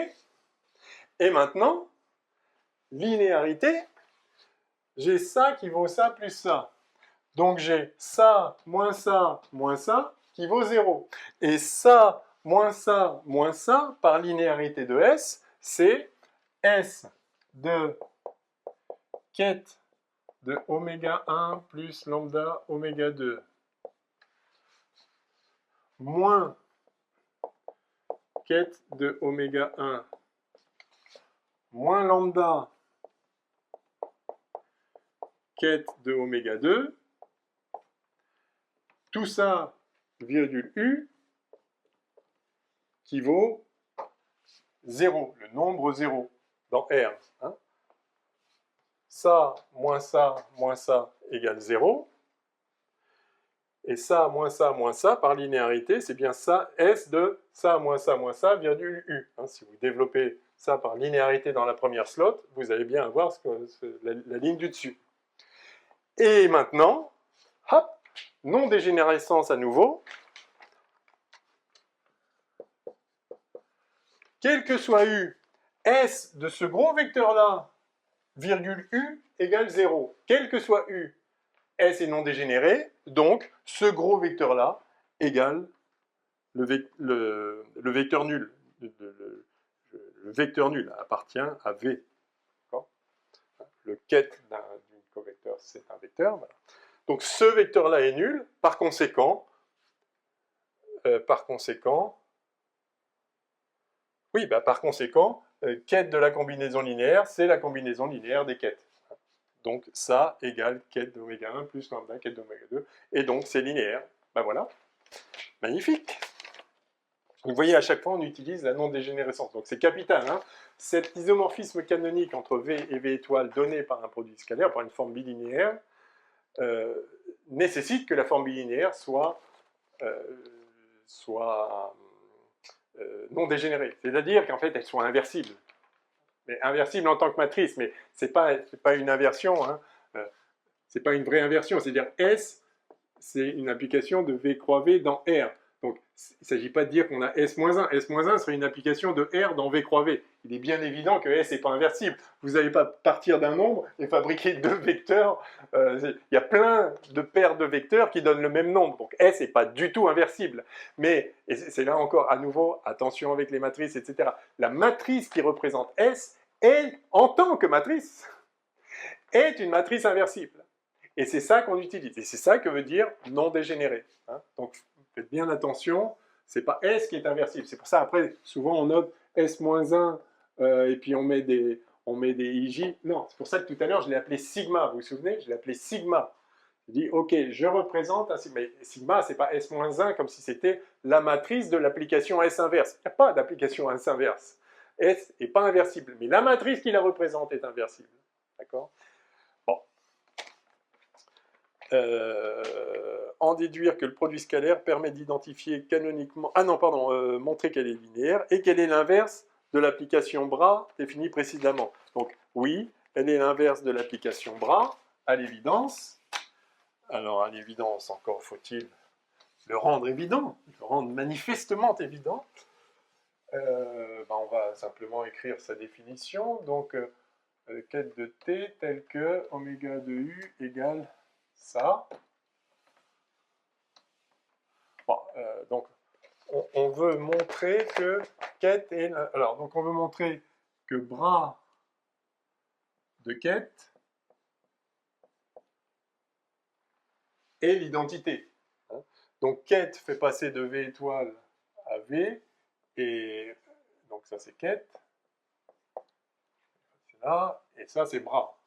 A: Et maintenant, linéarité, j'ai ça qui vaut ça plus ça. Donc j'ai ça moins ça qui vaut 0. Et ça, moins ça, par linéarité de S, c'est S de quête de oméga 1 plus lambda oméga 2 moins quête de oméga 1 moins lambda quête de oméga 2, tout ça, virgule U, qui vaut 0, le nombre 0 dans R. Hein. Ça, moins ça égale 0. Et ça, moins ça, par linéarité, c'est bien ça, S de ça, moins ça, virgule U. Hein, si vous développez ça par linéarité dans la première slot, vous allez bien avoir la ligne du dessus. Et maintenant, hop, non-dégénérescence à nouveau. Quel que soit U, S de ce gros vecteur-là, virgule U, égale 0. Quel que soit U, S est non dégénéré, donc ce gros vecteur-là égale le vecteur nul. Le vecteur nul appartient à V. Le ket d'un covecteur, c'est un vecteur. Voilà. Donc ce vecteur-là est nul, par conséquent, quête de la combinaison linéaire, c'est la combinaison linéaire des quêtes. Donc ça égale quête d'oméga 1 plus lambda quête d'oméga 2, et donc c'est linéaire. Ben voilà, magnifique. Vous voyez, à chaque fois, on utilise la non-dégénérescence. Donc c'est capital. Hein. Cet isomorphisme canonique entre V et V étoile donné par un produit scalaire, par une forme bilinéaire, nécessite que la forme bilinéaire soit non dégénérée. C'est-à-dire qu'en fait, elle soit inversible. Mais inversible en tant que matrice, mais ce n'est pas une inversion. Hein. Ce n'est pas une vraie inversion. C'est-à-dire S, c'est une application de V croix V dans R. Donc, il ne s'agit pas de dire qu'on a S-1. S-1 serait une application de R dans V croix V. Il est bien évident que S n'est pas inversible. Vous n'allez pas partir d'un nombre et fabriquer deux vecteurs. Il y a plein de paires de vecteurs qui donnent le même nombre. Donc S n'est pas du tout inversible. Mais, et c'est là encore, à nouveau, attention avec les matrices, etc. La matrice qui représente S, est, en tant que matrice, est une matrice inversible. Et c'est ça qu'on utilise. Et c'est ça que veut dire non dégénéré. Hein. Donc, faites bien attention, c'est pas S qui est inversible. C'est pour ça, après, souvent, on note S-1, et puis on met des IJ. Non, c'est pour ça que tout à l'heure, je l'ai appelé sigma. Vous vous souvenez? Je l'ai appelé sigma. Je dis, OK, je représente un sigma. Mais sigma, c'est pas S-1 comme si c'était la matrice de l'application S inverse. Il n'y a pas d'application S inverse. S n'est pas inversible. Mais la matrice qui la représente est inversible. D'accord? Bon. en déduire que le produit scalaire permet d'identifier canoniquement... Ah non, pardon, montrer qu'elle est linéaire, et quelle est l'inverse de l'application bras définie précédemment. Donc oui, elle est l'inverse de l'application bras, à l'évidence. Alors à l'évidence, encore faut-il le rendre évident, le rendre manifestement évident. On va simplement écrire sa définition. Donc, quête de t telle que oméga de u égale ça. Bon, donc, on veut montrer que quête est... Alors, donc on veut montrer que bras de quête est l'identité. Donc, quête fait passer de V étoile à V, et donc ça c'est quête, c'est là, et ça c'est bras.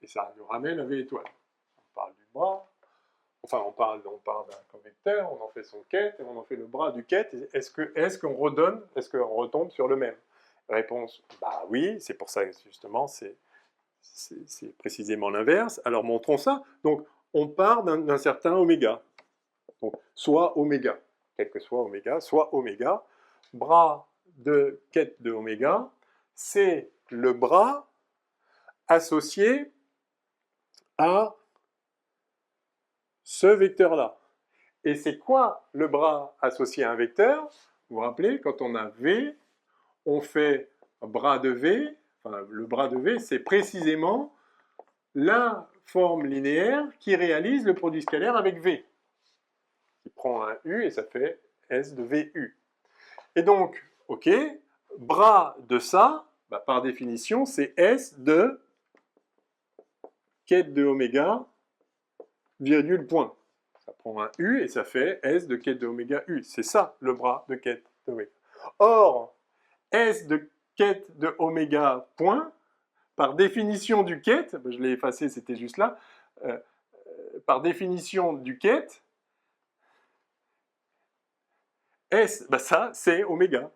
A: Et ça nous ramène à V étoile. On parle du bras, enfin on parle d'un convecteur, on en fait son quête, et on en fait le bras du quête. Est-ce qu'on retombe sur le même? Réponse, bah oui, c'est pour ça que justement c'est précisément l'inverse. Alors montrons ça. Donc on part d'un certain oméga. Donc soit oméga, quel que soit oméga, soit oméga. Bras de quête de oméga, c'est le bras associé à ce vecteur-là. Et c'est quoi le bras associé à un vecteur? Vous vous rappelez, quand on a V, on fait bras de V, enfin le bras de V, c'est précisément la forme linéaire qui réalise le produit scalaire avec V, qui prend un U et ça fait S de VU. Et donc, ok, bras de ça, bah, par définition, c'est S de quête de oméga, virgule point. Ça prend un U et ça fait S de quête de oméga U. C'est ça le bras de quête de oméga. Or, S de quête de oméga point, par définition du quête, je l'ai effacé, c'était juste là, par définition du quête, S, bah ça, c'est oméga.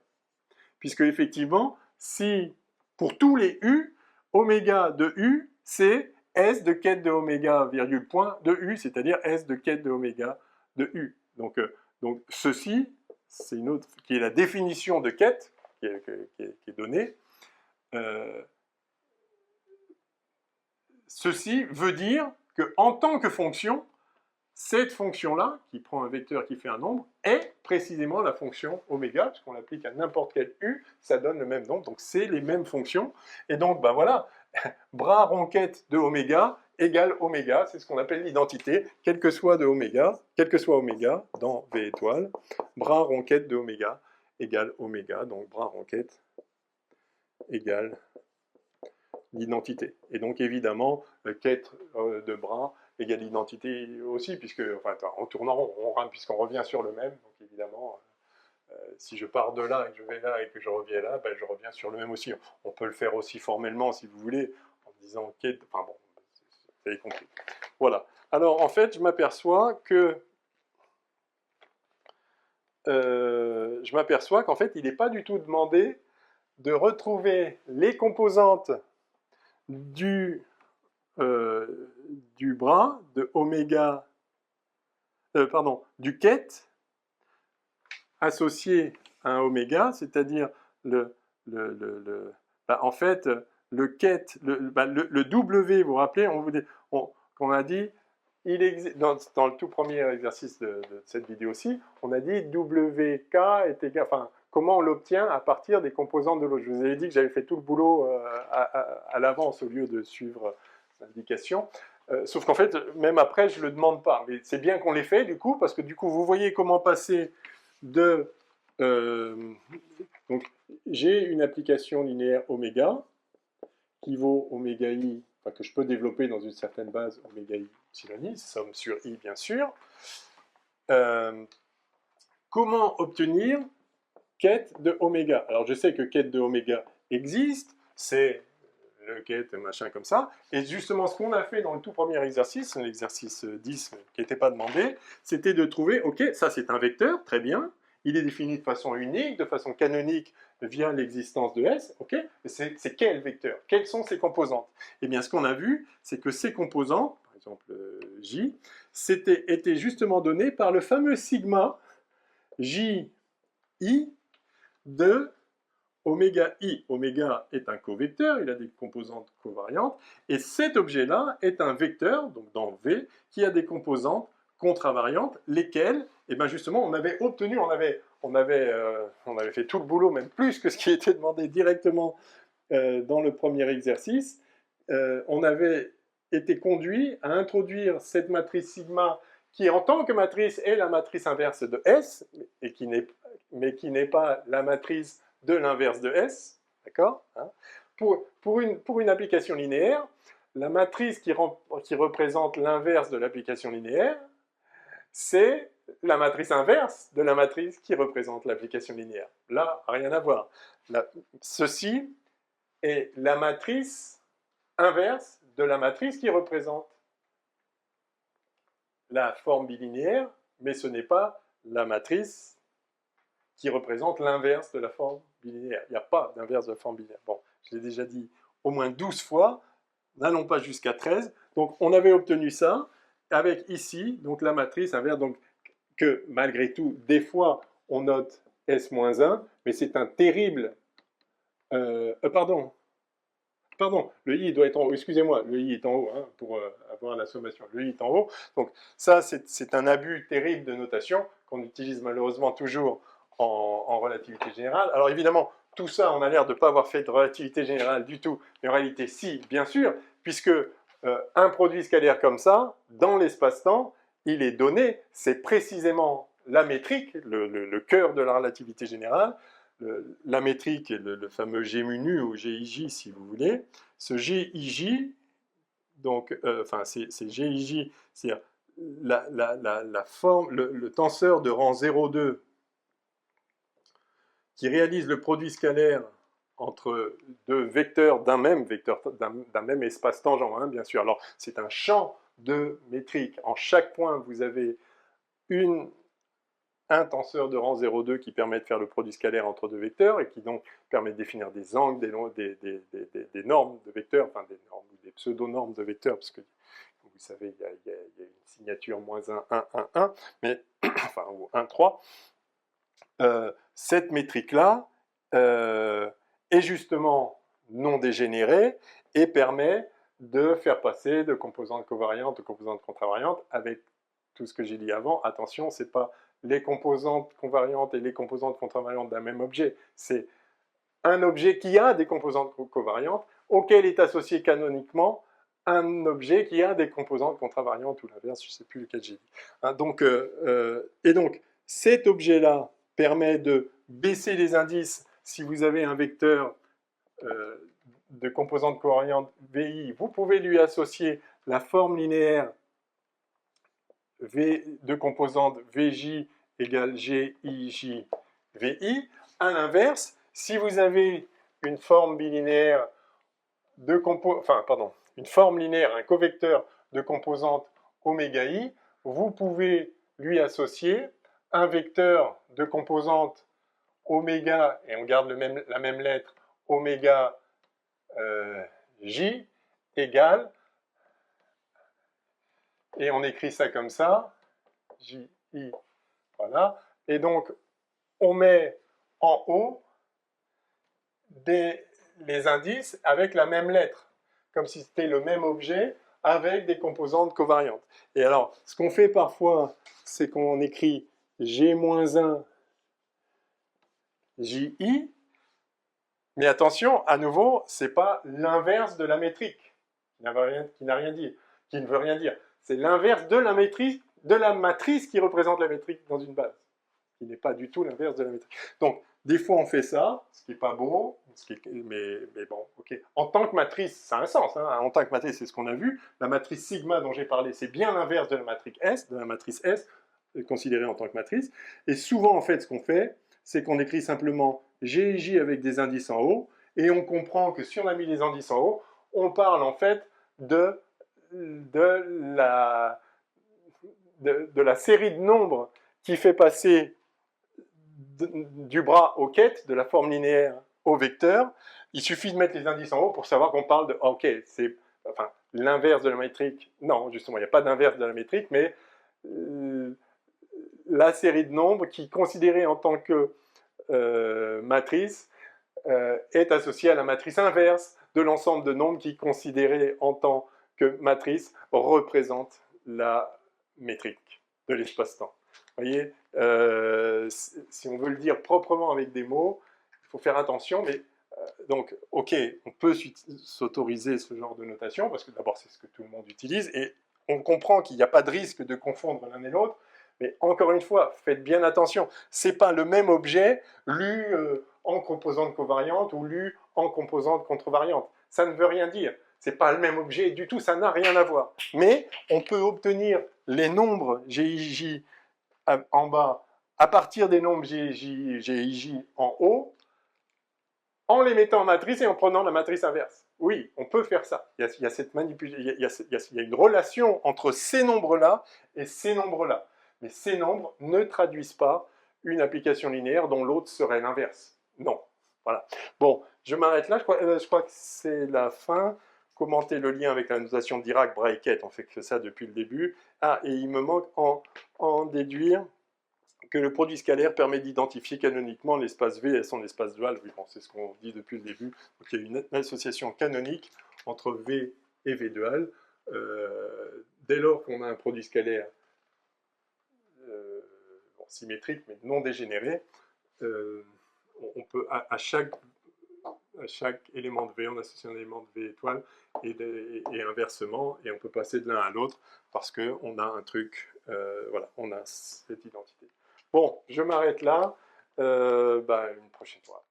A: Puisque effectivement, si pour tous les U, oméga de U, c'est S de quête de oméga, virgule point, de U, c'est-à-dire S de quête de oméga de U. Donc ceci, c'est une autre, qui est la définition de quête, qui est donnée. Ceci veut dire qu'en tant que fonction, cette fonction-là, qui prend un vecteur qui fait un nombre, est précisément la fonction oméga, puisqu'on l'applique à n'importe quel U, ça donne le même nombre, donc c'est les mêmes fonctions. Et donc, ben voilà, bras ronquette de oméga égale oméga, c'est ce qu'on appelle l'identité, quel que soit oméga dans V étoile, bras ronquette de oméga égale oméga, donc bras ronquette égale l'identité. Et donc évidemment, quête de bras égale l'identité aussi, puisque, enfin, en tournant rond, puisqu'on revient sur le même, donc évidemment, si je pars de là et que je vais là et que je reviens là, ben, je reviens sur le même aussi. On peut le faire aussi formellement, si vous voulez, en disant quête, enfin bon, vous avez compris. Voilà. Alors, en fait, je m'aperçois qu'en fait, il n'est pas du tout demandé de retrouver les composantes du bras de oméga, du quête associé à un oméga, c'est-à-dire en fait, le quête, le W, vous vous rappelez, qu'on a dit, dans le tout premier exercice de cette vidéo-ci, on a dit WK est égal, enfin, comment on l'obtient à partir des composantes de l'autre. Je vous avais dit que j'avais fait tout le boulot à l'avance au lieu de suivre l'indication. Sauf qu'en fait, même après, je ne le demande pas. Mais c'est bien qu'on l'ait fait, du coup, parce que du coup, vous voyez comment passer de... donc, j'ai une application linéaire oméga, qui vaut oméga i, enfin, que je peux développer dans une certaine base oméga i epsilon i, somme sur i, bien sûr. Comment obtenir quête de oméga? Alors, je sais que quête de oméga existe, c'est le quête, machin comme ça. Et justement, ce qu'on a fait dans le tout premier exercice, l'exercice 10 qui n'était pas demandé, c'était de trouver, ok, ça c'est un vecteur, très bien, il est défini de façon unique, de façon canonique, via l'existence de S, ok, c'est quel vecteur? Quelles sont ses composantes? Eh bien, ce qu'on a vu, c'est que ces composantes, par exemple J, était justement donné par le fameux sigma JI de oméga I. Oméga est un covecteur, il a des composantes covariantes, et cet objet-là est un vecteur, donc dans V, qui a des composantes contravariantes, lesquelles, et bien justement, on avait obtenu, on avait fait tout le boulot, même plus que ce qui était demandé directement dans le premier exercice. On avait été conduit à introduire cette matrice sigma qui, en tant que matrice, est la matrice inverse de S, mais qui n'est pas la matrice de l'inverse de S, d'accord, hein. Pour une application linéaire, la matrice qui représente l'inverse de l'application linéaire, c'est la matrice inverse de la matrice qui représente l'application linéaire. Là, rien à voir. Ceci est la matrice inverse de la matrice qui représente la forme bilinéaire, mais ce n'est pas la matrice qui représente l'inverse de la forme bilinéaire. Il n'y a pas d'inverse de la forme bilinéaire. Bon, je l'ai déjà dit au moins 12 fois, n'allons pas jusqu'à 13. Donc, on avait obtenu ça avec ici, donc la matrice inverse, donc que malgré tout, des fois, on note S-1, mais c'est un terrible... pardon, le i doit être en haut, excusez-moi, le i est en haut, hein, pour avoir la sommation, le i est en haut. Donc ça, c'est un abus terrible de notation qu'on utilise malheureusement toujours en relativité générale. Alors évidemment, tout ça, on a l'air de ne pas avoir fait de relativité générale du tout, mais en réalité, si, bien sûr, puisque un produit scalaire comme ça, dans l'espace-temps, il est donné, c'est précisément la métrique, le cœur de la relativité générale, la métrique, le fameux G mu nu ou GIJ si vous voulez, ce GIJ, donc, c'est GIJ, c'est-à-dire la forme, le tenseur de rang 0,2 qui réalise le produit scalaire entre deux vecteurs d'un même espace tangent, hein, bien sûr. Alors, c'est un champ de métrique. En chaque point, vous avez un tenseur de rang 0,2 qui permet de faire le produit scalaire entre deux vecteurs et qui donc permet de définir des angles, des normes de vecteurs, enfin des normes ou des pseudo-normes de vecteurs, parce que vous savez, il y a une signature -1, 1, 1, 1, mais, enfin, ou 1, 3. Cette métrique-là est justement non dégénérée et permet de faire passer de composantes covariantes aux composantes contravariantes avec tout ce que j'ai dit avant. Attention, ce n'est pas les composantes convariantes et les composantes contravariantes d'un même objet. C'est un objet qui a des composantes covariantes auquel est associé canoniquement un objet qui a des composantes contravariantes ou l'inverse, je ne sais plus lequel j'ai dit. Hein, donc, cet objet-là permet de baisser les indices si vous avez un vecteur de composantes covariantes VI. Vous pouvez lui associer la forme linéaire V de composante VJ égale GIJ VI. À l'inverse, si vous avez une forme bilinéaire une forme linéaire, un covecteur de composante oméga i, vous pouvez lui associer un vecteur de composante oméga, et on garde la même lettre, oméga j égale, et on écrit ça comme ça, j, i, voilà, et donc on met en haut les indices avec la même lettre, comme si c'était le même objet avec des composantes covariantes. Et alors, ce qu'on fait parfois, c'est qu'on écrit G-1 JI, mais attention, à nouveau, ce n'est pas l'inverse de la métrique, qui n'a rien dit, qui ne veut rien dire. C'est l'inverse de la matrice qui représente la métrique dans une base, qui n'est pas du tout l'inverse de la métrique. Donc, des fois, on fait ça, ce qui n'est pas beau, mais bon, ok. En tant que matrice, ça a un sens. Hein. En tant que matrice, c'est ce qu'on a vu. La matrice sigma dont j'ai parlé, c'est bien l'inverse de la matrice S, considérée en tant que matrice. Et souvent, en fait, ce qu'on fait, c'est qu'on écrit simplement GJ avec des indices en haut, et on comprend que si on a mis les indices en haut, on parle en fait de la série de nombres qui fait passer du bras au quête, de la forme linéaire au vecteur. Il suffit de mettre les indices en haut pour savoir qu'on parle de... Ok, l'inverse de la métrique. Non, justement, il n'y a pas d'inverse de la métrique, mais la série de nombres qui, considérée en tant que matrice, est associée à la matrice inverse de l'ensemble de nombres qui, considérés en tant que matrice, représente la métrique de l'espace-temps. Vous voyez, si on veut le dire proprement avec des mots, il faut faire attention, mais donc, ok, on peut s'autoriser ce genre de notation, parce que d'abord, c'est ce que tout le monde utilise, et on comprend qu'il n'y a pas de risque de confondre l'un et l'autre, mais encore une fois, faites bien attention, ce n'est pas le même objet lu en composante covariante ou lu en composante controvariante. Ça ne veut rien dire. Ce n'est pas le même objet du tout, ça n'a rien à voir. Mais on peut obtenir les nombres GIJ en bas à partir des nombres GIJ en haut, en les mettant en matrice et en prenant la matrice inverse. Oui, on peut faire ça. Il y a cette manipulation, il y a une relation entre ces nombres-là et ces nombres-là. Mais ces nombres ne traduisent pas une application linéaire dont l'autre serait l'inverse. Non. Voilà. Bon, je m'arrête là. Je crois que c'est la fin. Commentez le lien avec la notation Dirac-Braikett. On fait que ça depuis le début. Ah, et il me manque en déduire que le produit scalaire permet d'identifier canoniquement l'espace V et son espace dual. Oui, bon, c'est ce qu'on dit depuis le début. Donc, il y a une association canonique entre V et V dual. Dès lors qu'on a un produit scalaire symétrique, mais non dégénéré, on peut, à chaque élément de V, on associe un élément de V étoile, et inversement, et on peut passer de l'un à l'autre, parce qu'on a un truc, voilà, on a cette identité. Bon, je m'arrête là, une prochaine fois.